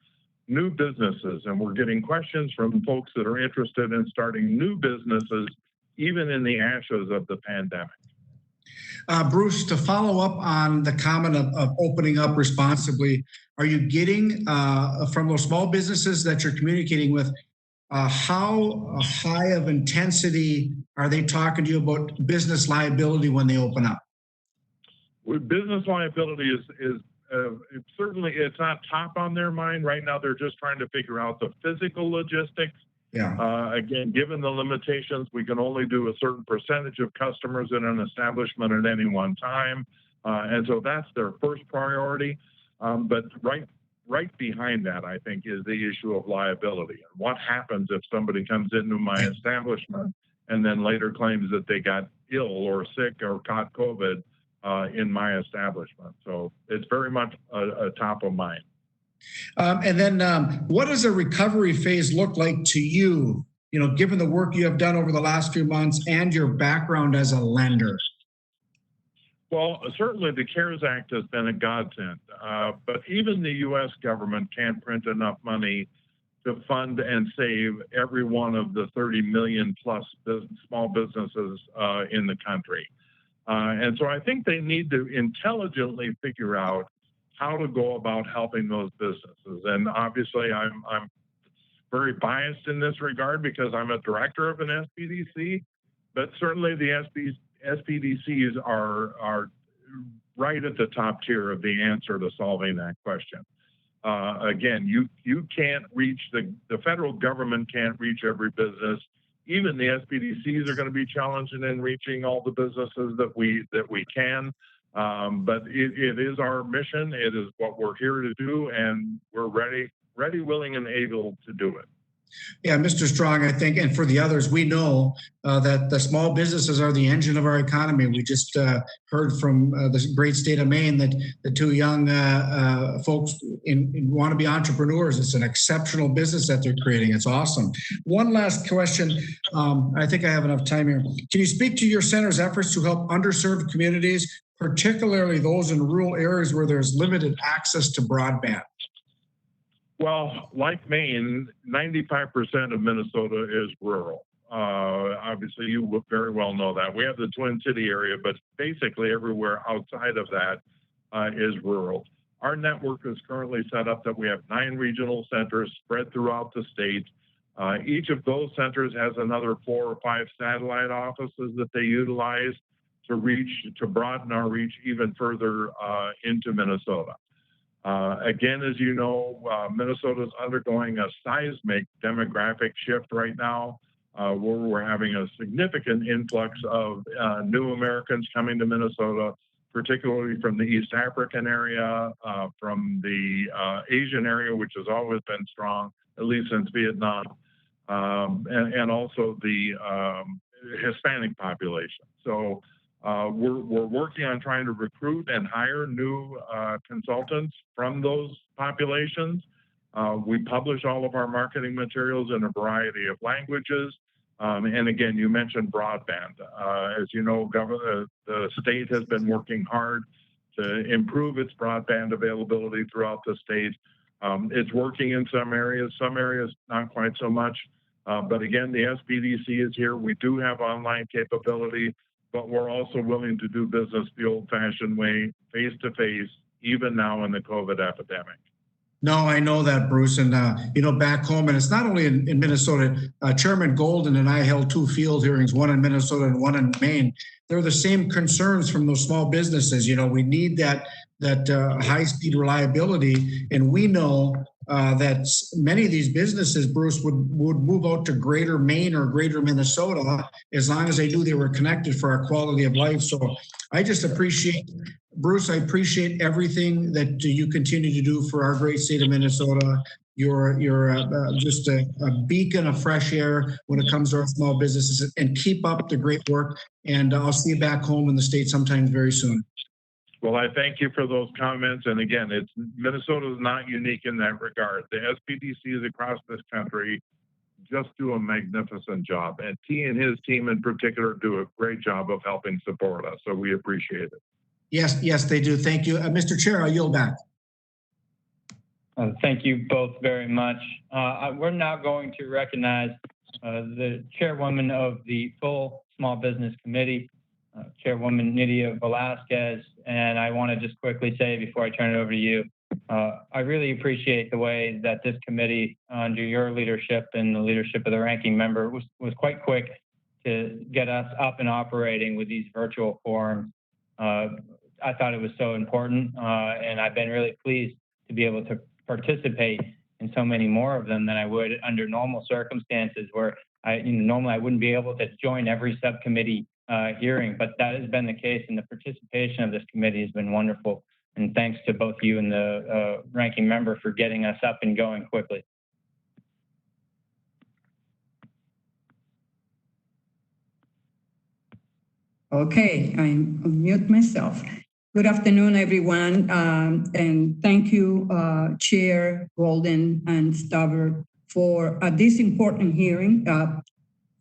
new businesses, and we're getting questions from folks that are interested in starting new businesses, even in the ashes of the pandemic. Bruce, to follow up on the comment of opening up responsibly, are you getting from those small businesses that you're communicating with, how high of intensity are they talking to you about business liability when they open up? Business liability is certainly, it's not top on their mind right now. They're just trying to figure out the physical logistics. Yeah. Again, given the limitations, we can only do a certain percentage of customers in an establishment at any one time, and so that's their first priority. But right behind that, I think, is the issue of liability. And what happens if somebody comes into my establishment and then later claims that they got ill or sick or caught COVID in my establishment? So it's very much a top of mind. And then what does a recovery phase look like to you, given the work you have done over the last few months and your background as a lender? Well, certainly the CARES Act has been a godsend, but even the U.S. government can't print enough money to fund and save every one of the 30 million plus small businesses in the country. And so I think they need to intelligently figure out how to go about helping those businesses. And obviously I'm very biased in this regard because I'm a director of an SBDC. but certainly the SBDCs are right at the top tier of the answer to solving that question. Again, you can't reach the federal government can't reach every business. Even the SBDCs are going to be challenging in reaching all the businesses that we can. But it is our mission. It is what we're here to do, and we're ready, willing, and able to do it. Yeah, Mr. Strong, I think, and for the others, we know that the small businesses are the engine of our economy. We just heard from the great state of Maine that the two young folks want to be entrepreneurs. It's an exceptional business that they're creating. It's awesome. One last question. I think I have enough time here. Can you speak to your center's efforts to help underserved communities, particularly those in rural areas where there's limited access to broadband? Well, like Maine, 95% of Minnesota is rural. Obviously, you very well know that. We have the Twin City area, but basically everywhere outside of that is rural. Our network is currently set up that we have 9 regional centers spread throughout the state. Each of those centers has another 4 or 5 satellite offices that they utilize to broaden our reach even further into Minnesota. Again, as you know, Minnesota is undergoing a seismic demographic shift right now, where we're having a significant influx of new Americans coming to Minnesota, particularly from the East African area, from the Asian area, which has always been strong, at least since Vietnam, and also the Hispanic population. So we're working on trying to recruit and hire new consultants from those populations. We publish all of our marketing materials in a variety of languages. And again, you mentioned broadband. As you know, the state has been working hard to improve its broadband availability throughout the state. It's working in some areas not quite so much. But again, the SBDC is here. We do have online capability, but we're also willing to do business the old-fashioned way, face-to-face, even now in the COVID epidemic. No, I know that, Bruce. And, back home, and it's not only in Minnesota, Chairman Golden and I held 2 field hearings, one in Minnesota and one in Maine. They're the same concerns from those small businesses. We need that high-speed reliability. And we know that many of these businesses, Bruce, would move out to greater Maine or greater Minnesota as long as they knew they were connected for our quality of life. So I just appreciate, Bruce, I appreciate everything that you continue to do for our great state of Minnesota. You're just a beacon of fresh air when it comes to our small businesses, and keep up the great work. And I'll see you back home in the state sometime very soon. Well, I thank you for those comments. And again, Minnesota is not unique in that regard. The SBDCs across this country just do a magnificent job. And T and his team in particular do a great job of helping support us. So we appreciate it. Yes, they do. Thank you. Mr. Chair, I yield back. Thank you both very much. We're now going to recognize the chairwoman of the full Small Business Committee, Chairwoman Nydia Velazquez. And I want to just quickly say before I turn it over to you, I really appreciate the way that this committee, under your leadership and the leadership of the ranking member, was quite quick to get us up and operating with these virtual forums. I thought it was so important, and I've been really pleased to be able to participate in so many more of them than I would under normal circumstances, where normally I wouldn't be able to join every subcommittee hearing, but that has been the case, and the participation of this committee has been wonderful. And thanks to both you and the ranking member for getting us up and going quickly. Okay, I unmute myself. Good afternoon, everyone, and thank you, Chair Golden and Stauber, for this important hearing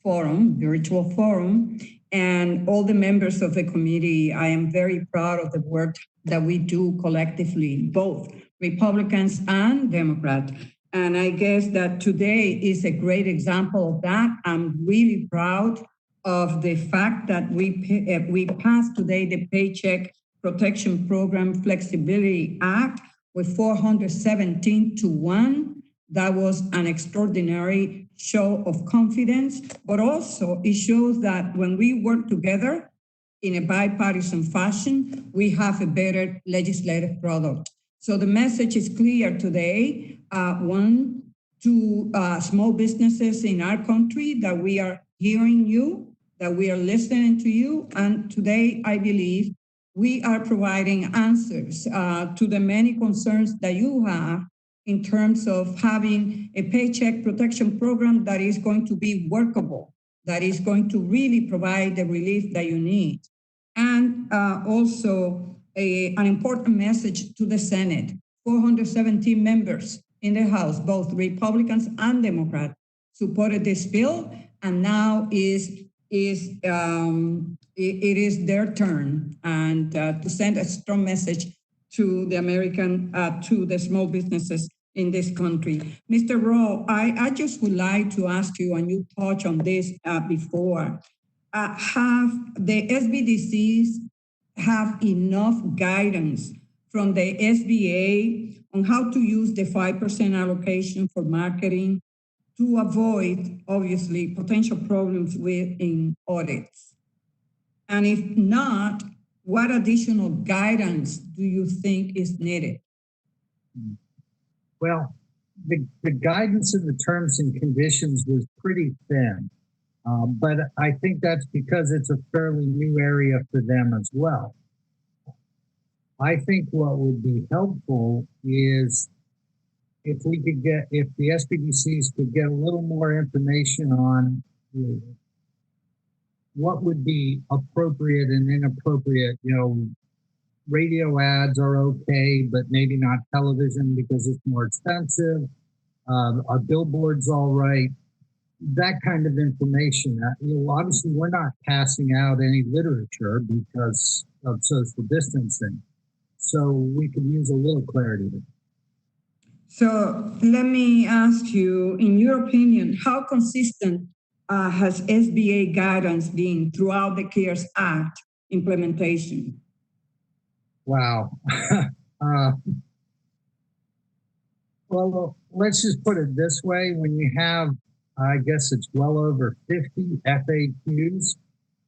virtual forum, and all the members of the committee. I am very proud of the work that we do collectively, both Republicans and Democrats. And I guess that today is a great example of that. I'm really proud of the fact that we passed today the Paycheck Protection Program Flexibility Act with 417 to 1. That was an extraordinary show of confidence, but also it shows that when we work together in a bipartisan fashion, we have a better legislative product. So the message is clear today. One, to small businesses in our country, that we are hearing you, that we are listening to you. And today, I believe we are providing answers to the many concerns that you have in terms of having a paycheck protection program that is going to be workable, that is going to really provide the relief that you need. And also an important message to the Senate, 417 members in the House, both Republicans and Democrats, supported this bill, and now it is their turn, and to send a strong message to the small businesses in this country. Mr. Rowe, I just would like to ask you, and you touched on this before, have the SBDCs have enough guidance from the SBA on how to use the 5% allocation for marketing to avoid, obviously, potential problems in audits? And if not, what additional guidance do you think is needed? Well, the guidance in the terms and conditions was pretty thin, but I think that's because it's a fairly new area for them as well. I think what would be helpful is if the SBDCs could get a little more information on what would be appropriate and inappropriate. Radio ads are okay, but maybe not television because it's more expensive. Are billboards all right? That kind of information. Obviously, we're not passing out any literature because of social distancing. So we could use a little clarity there. So let me ask you, in your opinion, how consistent has SBA guidance been throughout the CARES Act implementation? Wow. Well, let's just put it this way. When you have, I guess it's well over 50 FAQs,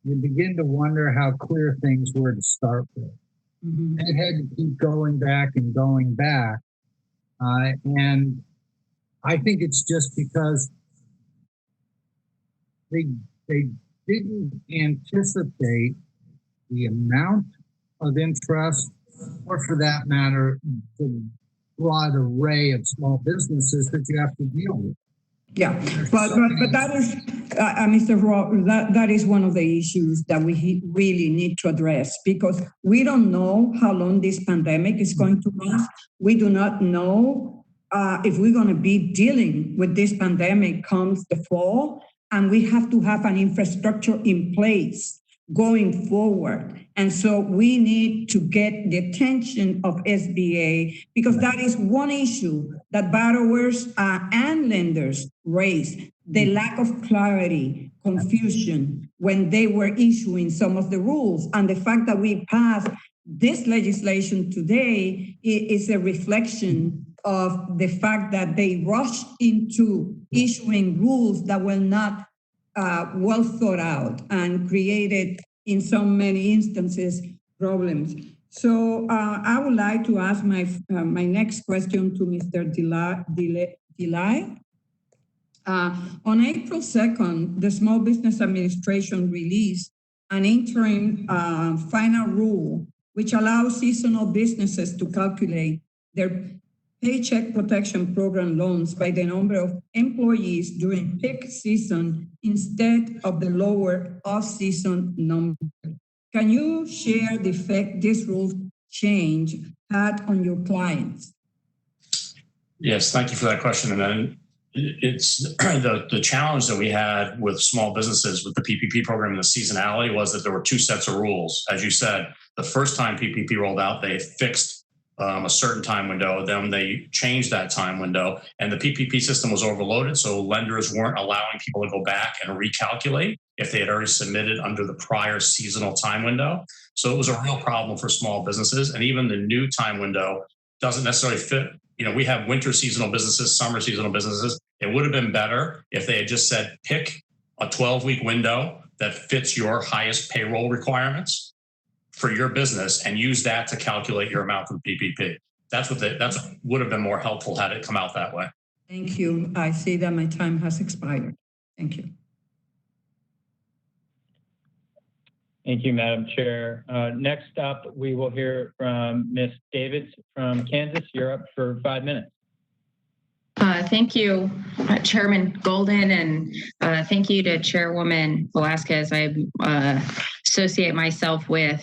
you begin to wonder how clear things were to start with. Mm-hmm. It had to keep going back and going back. And I think it's just because they didn't anticipate the amount of interest, or for that matter, the broad array of small businesses that you have to deal with. Yeah, but that is, Mr. Rowe, that is one of the issues that we really need to address, because we don't know how long this pandemic is going to last. We do not know if we're going to be dealing with this pandemic comes the fall, and we have to have an infrastructure in place going forward. And so we need to get the attention of SBA, because that is one issue that borrowers and lenders raised, the lack of clarity, confusion when they were issuing some of the rules. And the fact that we passed this legislation today is a reflection of the fact that they rushed into issuing rules that were not well thought out and created, in so many instances, problems. So I would like to ask my next question to Mr. Delay. On April 2nd, the Small Business Administration released an interim final rule which allows seasonal businesses to calculate their Paycheck Protection Program loans by the number of employees during peak season instead of the lower off-season number. Can you share the effect this rule change had on your clients? Yes, thank you for that question. And then it's the challenge that we had with small businesses with the PPP program and the seasonality was that there were two sets of rules. As you said, the first time PPP rolled out, they fixed a certain time window, then they changed that time window, and the PPP system was overloaded, so lenders weren't allowing people to go back and recalculate if they had already submitted under the prior seasonal time window. So it was a real problem for small businesses, and even the new time window doesn't necessarily fit we have winter seasonal businesses, summer seasonal businesses. It would have been better if they had just said, pick a 12-week window that fits your highest payroll requirements for your business and use that to calculate your amount from PPP. That's what would have been more helpful had it come out that way. Thank you. I see that my time has expired. Thank you. Thank you, Madam Chair. Next up, we will hear from Ms. Davids from Kansas. You're up for 5 minutes. Thank you, Chairman Golden, and thank you to Chairwoman Velazquez. I associate myself with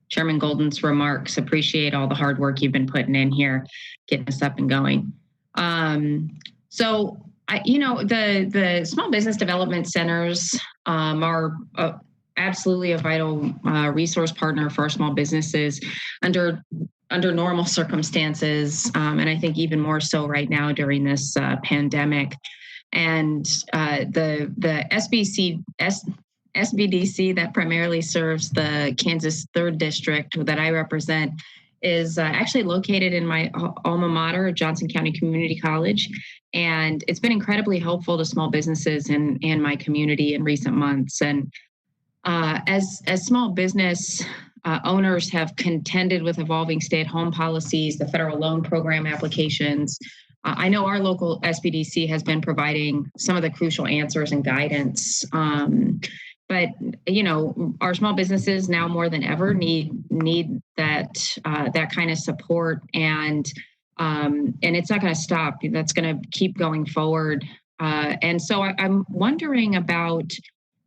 Chairman Golden's remarks. Appreciate all the hard work you've been putting in here, getting us up and going. The small business development centers are absolutely a vital resource partner for our small businesses under normal circumstances, and I think even more so right now during this pandemic. And the SBDC that primarily serves the Kansas 3rd District that I represent is actually located in my alma mater, Johnson County Community College. And it's been incredibly helpful to small businesses in my community in recent months. And as small business owners have contended with evolving stay-at-home policies, the federal loan program applications, I know our local SBDC has been providing some of the crucial answers and guidance. But our small businesses now more than ever need that kind of support, and it's not going to stop. That's going to keep going forward. And so I'm wondering about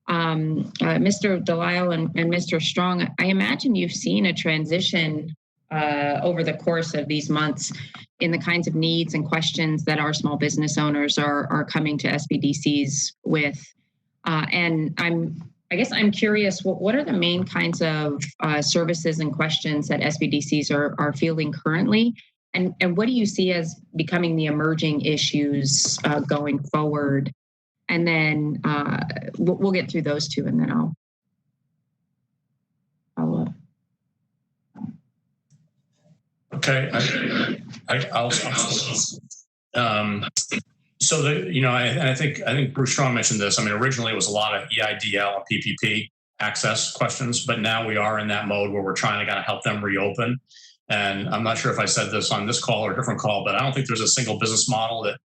Mr. Delisle and Mr. Strong. I imagine you've seen a transition over the course of these months in the kinds of needs and questions that our small business owners are coming to SBDCs with. And I guess I'm curious, what are the main kinds of services and questions that SBDCs are fielding currently? And what do you see as becoming the emerging issues going forward? And then we'll get through those two, and then I'll follow up. Okay, I'll so I think Bruce Strong mentioned this. I mean, originally it was a lot of EIDL and PPP access questions, but now we are in that mode where we're trying to kind of help them reopen. And I'm not sure if I said this on this call or a different call, but I don't think there's a single business model that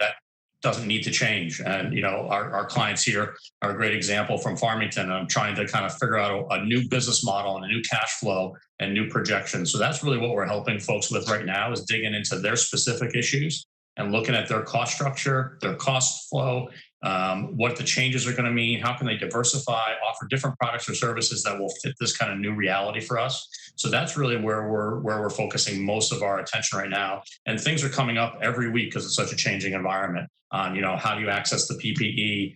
doesn't need to change. And our clients here are a great example from Farmington. And I'm trying to kind of figure out a new business model and a new cash flow and new projections. So that's really what we're helping folks with right now, is digging into their specific issues and looking at their cost structure, their cost flow, what the changes are going to mean, how can they diversify, offer different products or services that will fit this kind of new reality for us. So that's really where we're focusing most of our attention right now. And things are coming up every week because it's such a changing environment on, how do you access the PPE,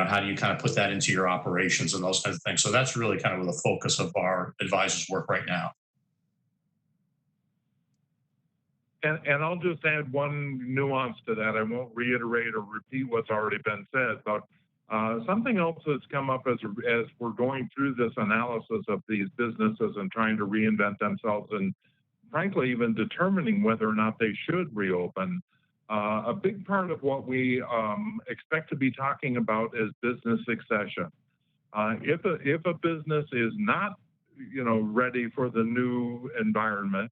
how do you kind of put that into your operations and those kinds of things. So that's really kind of the focus of our advisors' work right now. And I'll just add one nuance to that. I won't reiterate or repeat what's already been said, but something else that's come up as we're going through this analysis of these businesses and trying to reinvent themselves, and frankly, even determining whether or not they should reopen. A big part of what we expect to be talking about is business succession. If a business is not, ready for the new environment,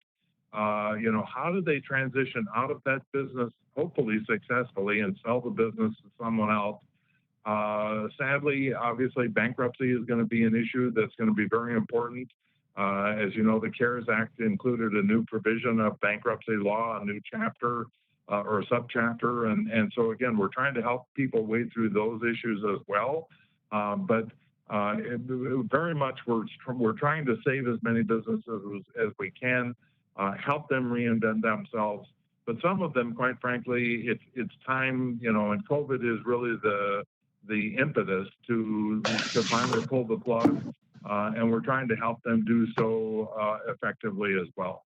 how do they transition out of that business, hopefully successfully, and sell the business to someone else? Sadly, obviously, bankruptcy is going to be an issue that's going to be very important. As you know, the CARES Act included a new provision of bankruptcy law, a new chapter or subchapter. And so, again, we're trying to help people wade through those issues as well. But very much we're trying to save as many businesses as we can, help them reinvent themselves. But some of them, quite frankly, it's time, and COVID is really the impetus to finally pull the plug, and we're trying to help them do so effectively as well.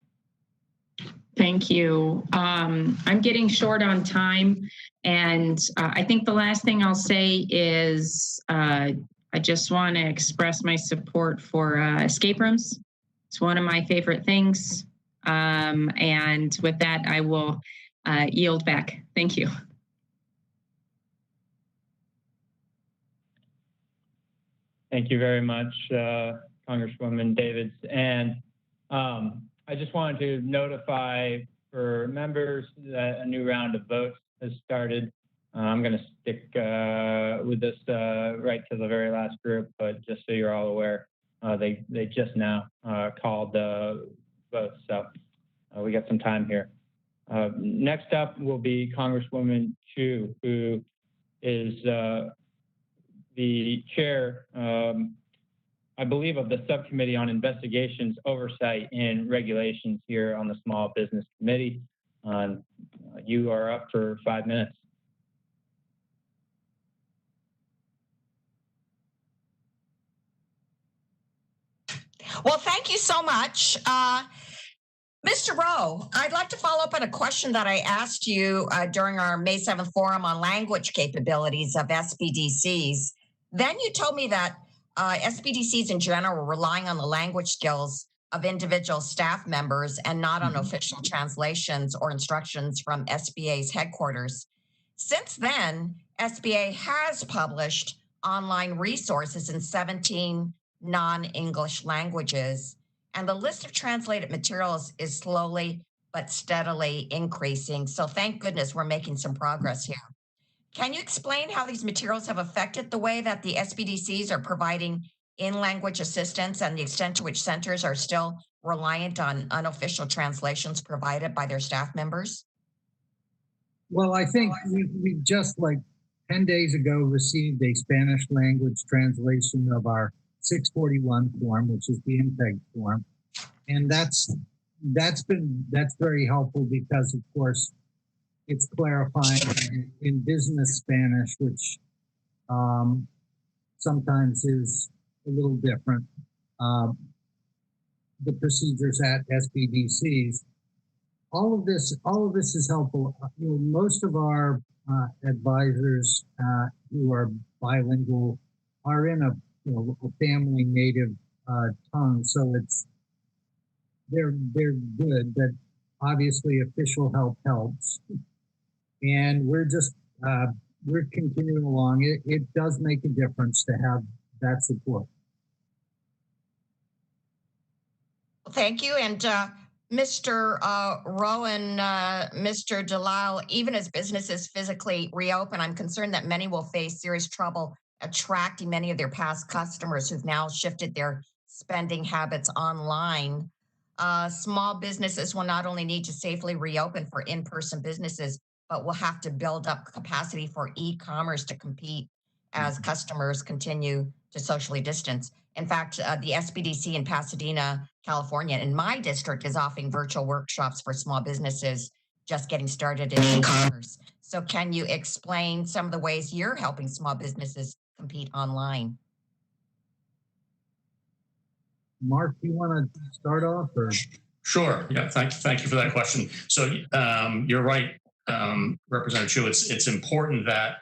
Thank you. I'm getting short on time, and I think the last thing I'll say is I just want to express my support for escape rooms. It's one of my favorite things. And with that, I will yield back. Thank you. Thank you very much, Congresswoman Davids. And I just wanted to notify for members that a new round of votes has started. I'm going to stick with this right to the very last group, but just so you're all aware, they just now called the votes, so we got some time here. Next up will be Congresswoman Chu, who is the chair, I believe, of the Subcommittee on Investigations, Oversight, and Regulations here on the Small Business Committee. You are up for 5 minutes. Well, thank you so much. Mr. Rowe, I'd like to follow up on a question that I asked you during our May 7th forum on language capabilities of SBDCs. Then you told me that SBDCs in general are relying on the language skills of individual staff members and not on official translations or instructions from SBA's headquarters. Since then, SBA has published online resources in 17 non-English languages, and the list of translated materials is slowly but steadily increasing. So thank goodness we're making some progress here. Can you explain how these materials have affected the way that the SBDCs are providing in-language assistance and the extent to which centers are still reliant on unofficial translations provided by their staff members? Well, I think we just like 10 days ago received a Spanish language translation of our 641 form, which is the MPEG form. And that's very helpful because, of course, it's clarifying in business Spanish, which sometimes is a little different. The procedures at SBDCs. All of this is helpful. Most of our advisors who are bilingual are in a family native tongue, so they're good. But obviously, official help helps, and we're continuing along. It does make a difference to have that support. Thank you, and Mr. Rowan, Mr. Delisle, even as businesses physically reopen, I'm concerned that many will face serious trouble attracting many of their past customers who've now shifted their spending habits online. Small businesses will not only need to safely reopen for in-person businesses, but will have to build up capacity for e-commerce to compete as customers continue to socially distance. In fact, the SBDC in Pasadena, California, in my district, is offering virtual workshops for small businesses just getting started in e-commerce. So can you explain some of the ways you're helping small businesses compete online? Mark, do you want to start off? Or? Sure. Yeah. Thank you for that question. So you're right, Representative Chu. It's important that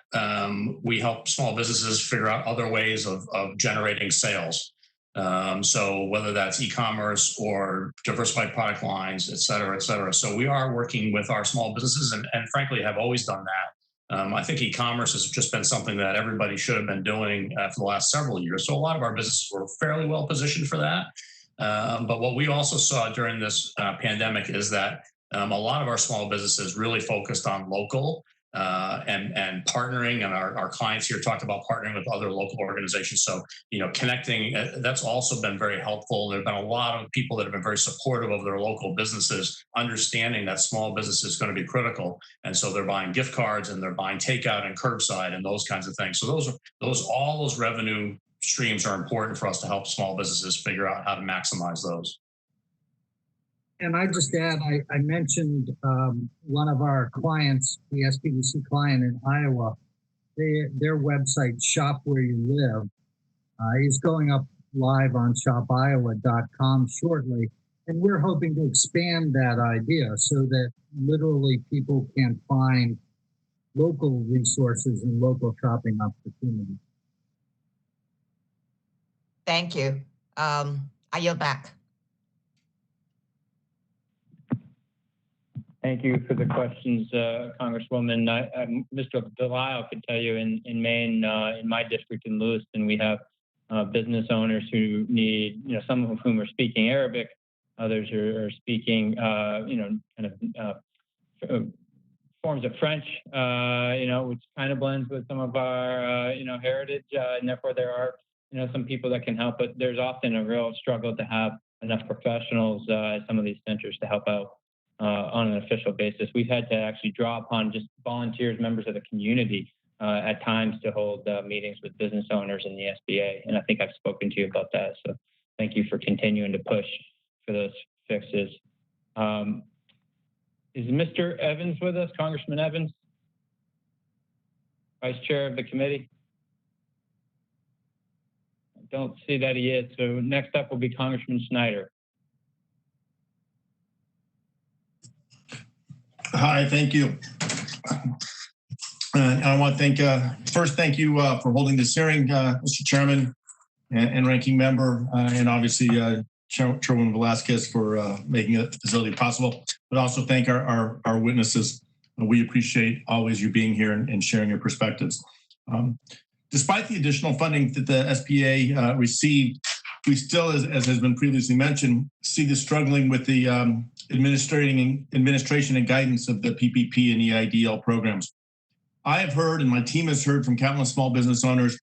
we help small businesses figure out other ways of generating sales. So whether that's e-commerce or diversified product lines, et cetera, et cetera. So we are working with our small businesses and frankly have always done that. I think e-commerce has just been something that everybody should have been doing for the last several years. So a lot of our businesses were fairly well positioned for that. But what we also saw during this pandemic is that a lot of our small businesses really focused on local and partnering, and our clients here talked about partnering with other local organizations. So, connecting, that's also been very helpful. There have been a lot of people that have been very supportive of their local businesses, understanding that small business is going to be critical. And so they're buying gift cards and they're buying takeout and curbside and those kinds of things. So all those revenue streams are important for us to help small businesses figure out how to maximize those. And I just add, I mentioned one of our clients, the SBDC client in Iowa, their website, Shop Where You Live, is going up live on shopiowa.com shortly. And we're hoping to expand that idea so that literally people can find local resources and local shopping opportunities. Thank you. I yield back. Thank you for the questions, Congresswoman. Mr. Delisle could tell you in Maine, in my district in Lewiston, we have business owners who need, some of whom are speaking Arabic, others are speaking, forms of French, which kind of blends with some of our, heritage, and therefore there are, some people that can help, but there's often a real struggle to have enough professionals at some of these centers to help out on an official basis. We've had to actually draw upon just volunteers, members of the community at times to hold meetings with business owners in the SBA. And I think I've spoken to you about that. So thank you for continuing to push for those fixes. Is Mr. Evans with us, Congressman Evans? Vice Chair of the committee? I don't see that he is. So next up will be Congressman Snyder. Hi, thank you. I want to thank you for holding this hearing, Mr. Chairman and Ranking Member, and obviously Chairwoman Velazquez for making the facility possible, but also thank our witnesses. We appreciate always you being here and sharing your perspectives. Despite the additional funding that the SBA received, we still, as has been previously mentioned, see the struggling with the administration and guidance of the PPP and EIDL programs. I have heard, and my team has heard from countless small business owners,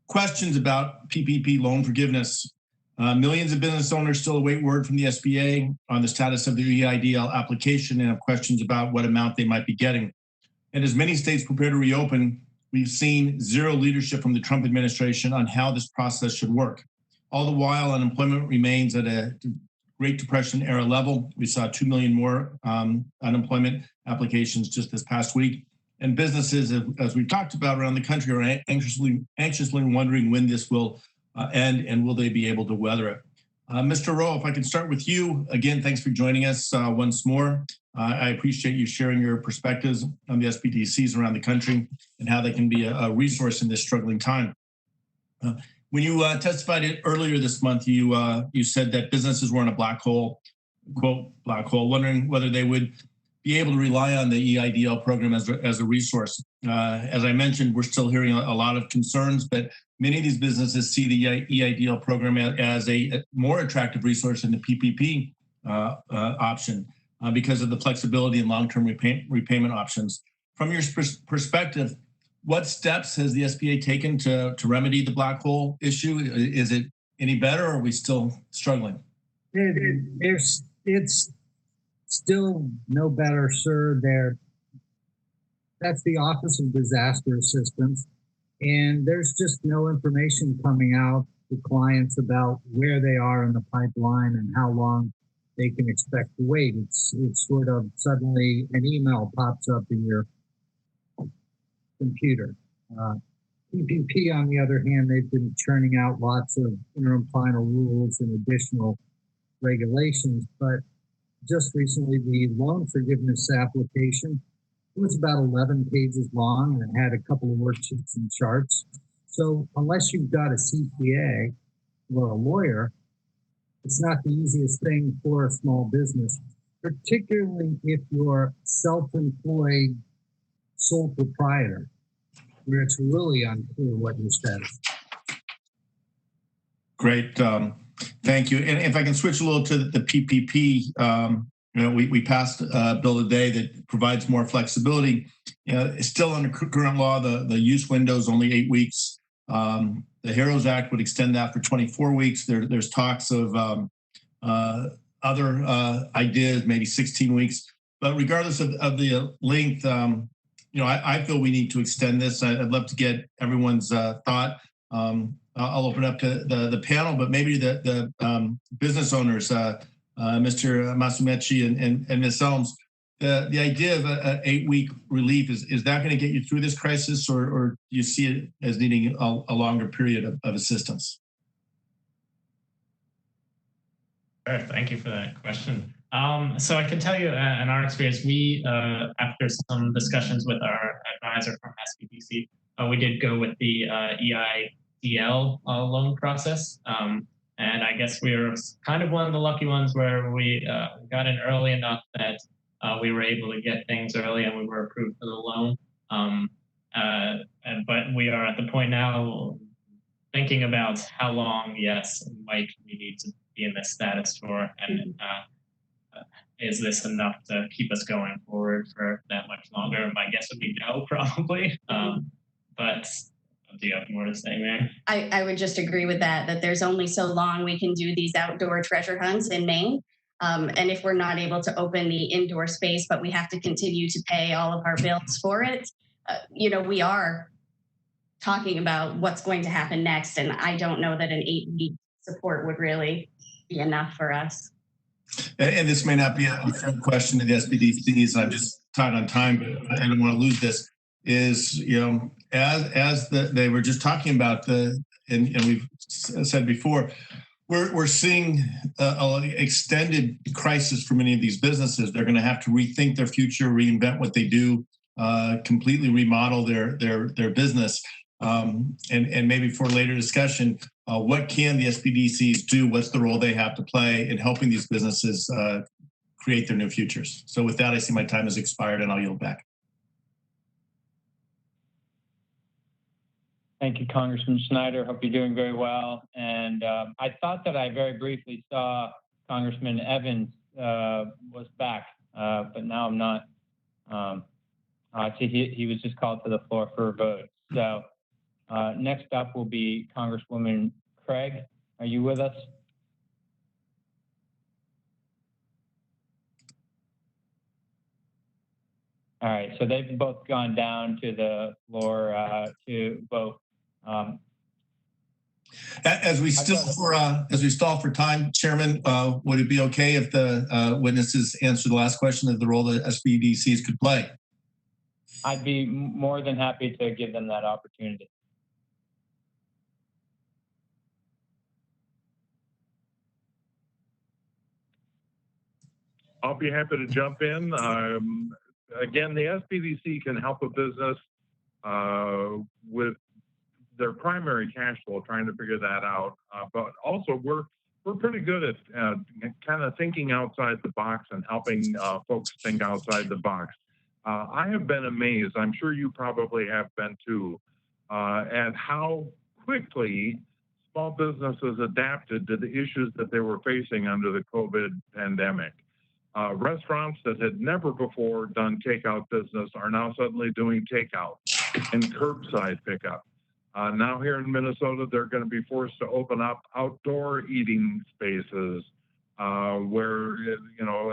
questions about PPP loan forgiveness. Millions of business owners still await word from the SBA on the status of their EIDL application and have questions about what amount they might be getting. And as many states prepare to reopen, we've seen zero leadership from the Trump administration on how this process should work. All the while, unemployment remains at a Great Depression era level. We saw 2 million more unemployment applications just this past week. And businesses, as we've talked about around the country, are anxiously wondering when this will end and will they be able to weather it. Mr. Rowe, if I can start with you. Again, thanks for joining us once more. I appreciate you sharing your perspectives on the SBDCs around the country and how they can be a resource in this struggling time. When you testified earlier this month, you said that businesses were in a black hole, quote, black hole, wondering whether they would be able to rely on the EIDL program as a resource. As I mentioned, we're still hearing a lot of concerns, but many of these businesses see the EIDL program as a more attractive resource than the PPP option because of the flexibility and long-term repayment options. From your perspective, what steps has the SBA taken to remedy the black hole issue? Is it any better, or are we still struggling? It's still no better, sir. That's the Office of Disaster Assistance, and there's just no information coming out to clients about where they are in the pipeline and how long they can expect to wait. It's sort of suddenly an email pops up in your computer. PPP, on the other hand, they've been churning out lots of interim final rules and additional regulations, but just recently the loan forgiveness application was about 11 pages long and it had a couple of worksheets and charts. So unless you've got a CPA or a lawyer, it's not the easiest thing for a small business, particularly if you're self-employed sole proprietor, where it's really unclear what your status is. Great, thank you. And if I can switch a little to the PPP, we passed a bill today that provides more flexibility. It's still under current law, the use window is only 8 weeks. The HEROES Act would extend that for 24 weeks. There's talks of other ideas, maybe 16 weeks. But regardless of the length, I feel we need to extend this. I'd love to get everyone's thought. I'll open up to the panel, but maybe the business owners, Mr. Masumechi and Ms. Elms, the idea of an 8-week relief, is that going to get you through this crisis, or do you see it as needing a longer period of assistance? Sure, thank you for that question. So I can tell you, in our experience, we, after some discussions with our advisor from SBDC, we did go with the EIDL loan process. And I guess we were kind of one of the lucky ones where we got in early enough that we were able to get things early and we were approved for the loan. But we are at the point now thinking about how long, might we need to be in this status for, and is this enough to keep us going forward for that much longer? My guess would be no, probably. But do you have more to say, Mary? I would just agree with that there's only so long we can do these outdoor treasure hunts in Maine. And if we're not able to open the indoor space, but we have to continue to pay all of our bills for it, we are talking about what's going to happen next. And I don't know that an 8-week support would really be enough for us. And this may not be a fair question to the SBDCs, I'm just tight on time, but I don't want to lose this, is, as they were just talking about and we've said before, we're seeing an extended crisis for many of these businesses. They're going to have to rethink their future, reinvent what they do, completely remodel their business. And maybe for later discussion, what can the SBDCs do? What's the role they have to play in helping these businesses create their new futures? So with that, I see my time has expired and I'll yield back. Thank you, Congressman Schneider. Hope you're doing very well. And I thought that I very briefly saw Congressman Evans was back, but now I'm not. I see he was just called to the floor for a vote. So next up will be Congresswoman Craig. Are you with us? All right, so they've both gone down to the floor to vote. As we stall for time, Chairman, would it be okay if the witnesses answer the last question of the role that SBDCs could play? I'd be more than happy to give them that opportunity. I'll be happy to jump in. Again, the SBDC can help a business with their primary cash flow, trying to figure that out. But also, we're pretty good at kind of thinking outside the box and helping folks think outside the box. I have been amazed, I'm sure you probably have been too, at how quickly small businesses adapted to the issues that they were facing under the COVID pandemic. Restaurants that had never before done takeout business are now suddenly doing takeout and curbside pickup. Now here in Minnesota, they're going to be forced to open up outdoor eating spaces where,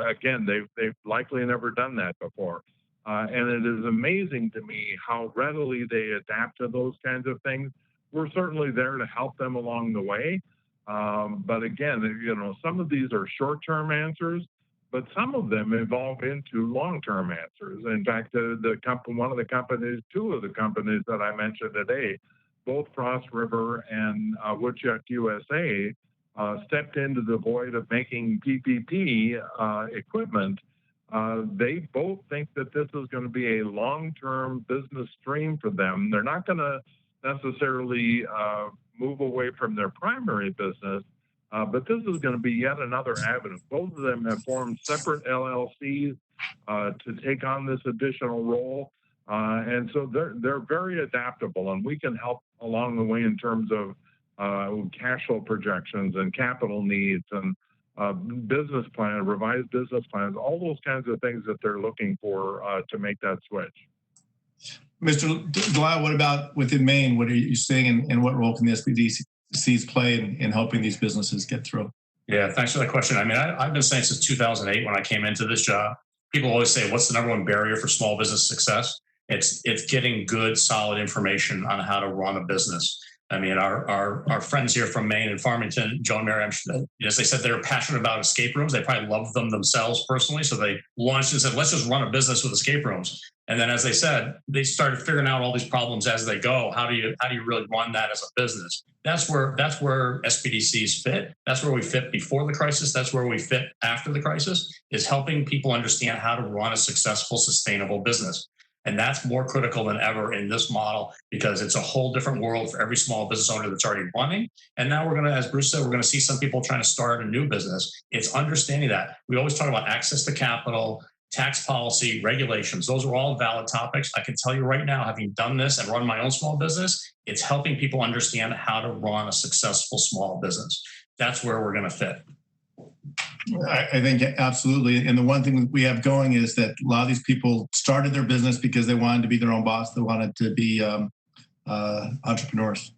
again, they've likely never done that before. And it is amazing to me how readily they adapt to those kinds of things. We're certainly there to help them along the way. But again, some of these are short-term answers, but some of them evolve into long-term answers. In fact, two of the companies that I mentioned today, both Frost River and Woodchuck USA, stepped into the void of making PPP equipment. They both think that this is going to be a long-term business stream for them. They're not going to necessarily move away from their primary business, but this is going to be yet another avenue. Both of them have formed separate LLCs to take on this additional role. And so they're very adaptable, and we can help along the way in terms of cash flow projections and capital needs and business plan, revised business plans, all those kinds of things that they're looking for to make that switch. Mr. Delisle, what about within Maine? What are you seeing, and what role can the SBDCs play in helping these businesses get through? Yeah, thanks for that question. I mean, I've been saying since 2008 when I came into this job, people always say, what's the number one barrier for small business success? It's getting good, solid information on how to run a business. I mean, our friends here from Maine and Farmington, Joe and Mary, as they said, they were passionate about escape rooms. They probably love them themselves personally. So they launched and said, let's just run a business with escape rooms. And then, as they said, they started figuring out all these problems as they go. How do you really run that as a business? That's where SBDCs fit. That's where we fit before the crisis. That's where we fit after the crisis, is helping people understand how to run a successful, sustainable business. And that's more critical than ever in this model, because it's a whole different world for every small business owner that's already running. And now we're going to, as Bruce said, we're going to see some people trying to start a new business. It's understanding that. We always talk about access to capital, tax policy, regulations. Those are all valid topics. I can tell you right now, having done this and run my own small business, it's helping people understand how to run a successful small business. That's where we're going to fit. I think absolutely. And the one thing we have going is that a lot of these people started their business because they wanted to be their own boss. They wanted to be entrepreneurs.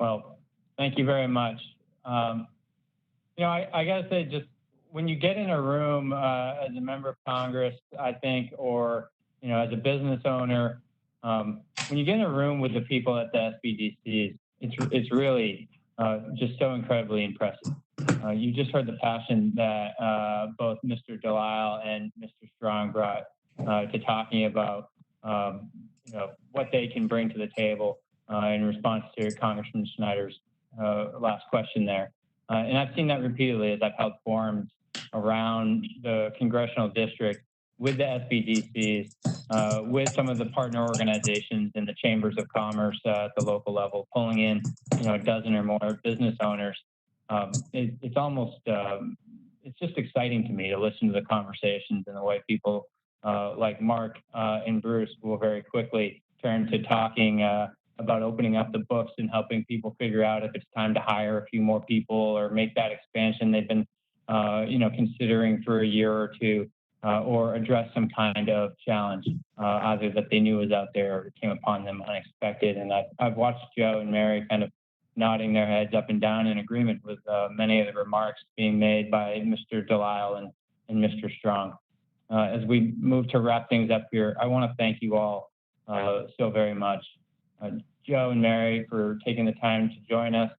Well, thank you very much. You know, I got to say, just when you get in a room as a member of Congress, I think, or, you know, as a business owner, when you get in a room with the people at the SBDCs, it's really just so incredibly impressive. You just heard the passion that both Mr. Delisle and Mr. Strong brought to talking about, you know, what they can bring to the table in response to Congressman Schneider's last question there. And I've seen that repeatedly as I've held forums around the congressional district with the SBDCs, with some of the partner organizations and the chambers of commerce at the local level, pulling in, you know, a dozen or more business owners. It's almost, it's just exciting to me to listen to the conversations and the way people like Mark and Bruce will very quickly turn to talking about opening up the books and helping people figure out if it's time to hire a few more people or make that expansion they've been, you know, considering for a year or two, or address some kind of challenge, either that they knew was out there or came upon them unexpected. And I've watched Joe and Mary kind of nodding their heads up and down in agreement with many of the remarks being made by Mr. Delisle and Mr. Strong. As we move to wrap things up here, I want to thank you all so very much. Joe and Mary, for taking the time to join us,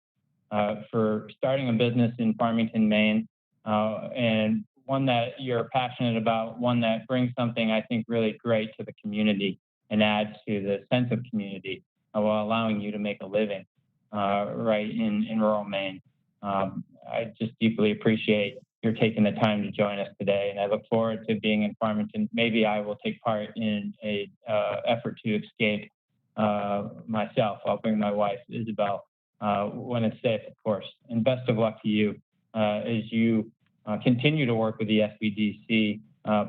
for starting a business in Farmington, Maine, and one that you're passionate about, one that brings something I think really great to the community and adds to the sense of community while allowing you to make a living right in rural Maine. I just deeply appreciate your taking the time to join us today, and I look forward to being in Farmington. Maybe I will take part in a effort to escape myself. I'll bring my wife, Isabel, when it's safe, of course. And best of luck to you as you continue to work with the SBDC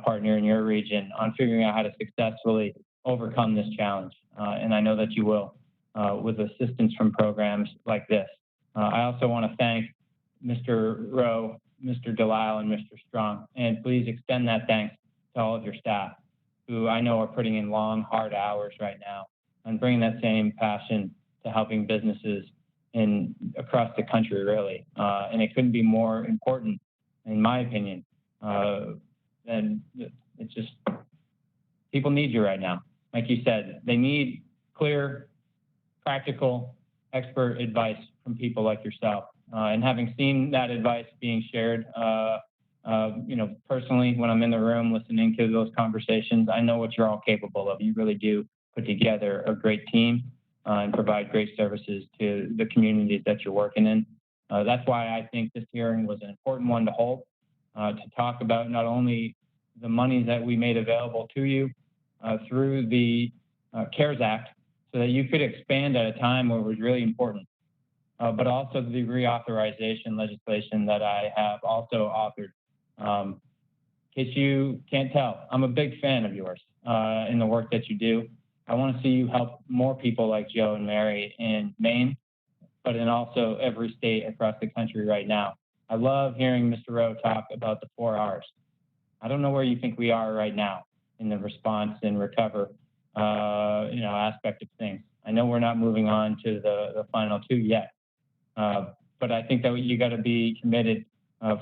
partner in your region on figuring out how to successfully overcome this challenge. And I know that you will with assistance from programs like this. I also want to thank Mr. Rowe, Mr. Delisle, and Mr. Strong, and please extend that thanks to all of your staff who I know are putting in long, hard hours right now and bringing that same passion to helping businesses across the country, really. And it couldn't be more important, in my opinion. And it's just, people need you right now. Like you said, they need clear, practical, expert advice from people like yourself. And having seen that advice being shared, you know, personally, when I'm in the room listening to those conversations, I know what you're all capable of. You really do put together a great team and provide great services to the communities that you're working in. That's why I think this hearing was an important one to hold, to talk about not only the monies that we made available to you through the CARES Act, so that you could expand at a time where it was really important, but also the reauthorization legislation that I have also authored. In case you can't tell, I'm a big fan of yours in the work that you do. I want to see you help more people like Joe and Mary in Maine, but in also every state across the country right now. I love hearing Mr. Rowe talk about the 4 R's. I don't know where you think we are right now in the response and recover you know, aspect of things. I know we're not moving on to the final 2 yet, but I think that you got to be committed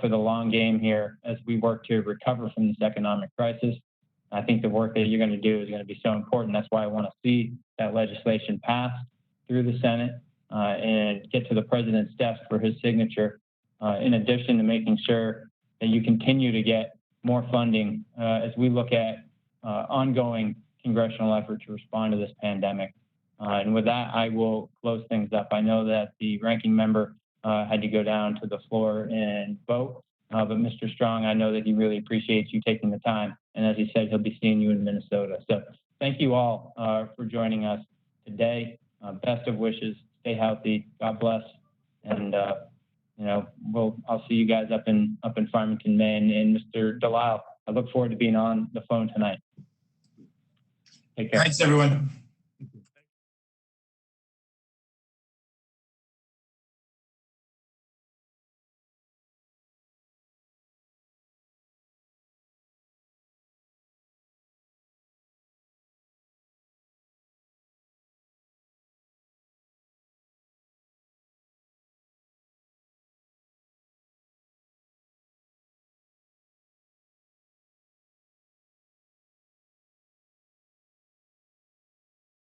for the long game here as we work to recover from this economic crisis. I think the work that you're going to do is going to be so important. That's why I want to see that legislation passed through the Senate and get to the president's desk for his signature, in addition to making sure that you continue to get more funding as we look at ongoing congressional effort to respond to this pandemic. And with that, I will close things up. I know that the ranking member had to go down to the floor and vote, but Mr. Strong, I know that he really appreciates you taking the time. And as he said, he'll be seeing you in Minnesota. So thank you all for joining us today. Best of wishes. Stay healthy. God bless. And I'll see you guys up in Farmington, Maine. And Mr. Delisle, I look forward to being on the phone tonight. Take care. Thanks, everyone.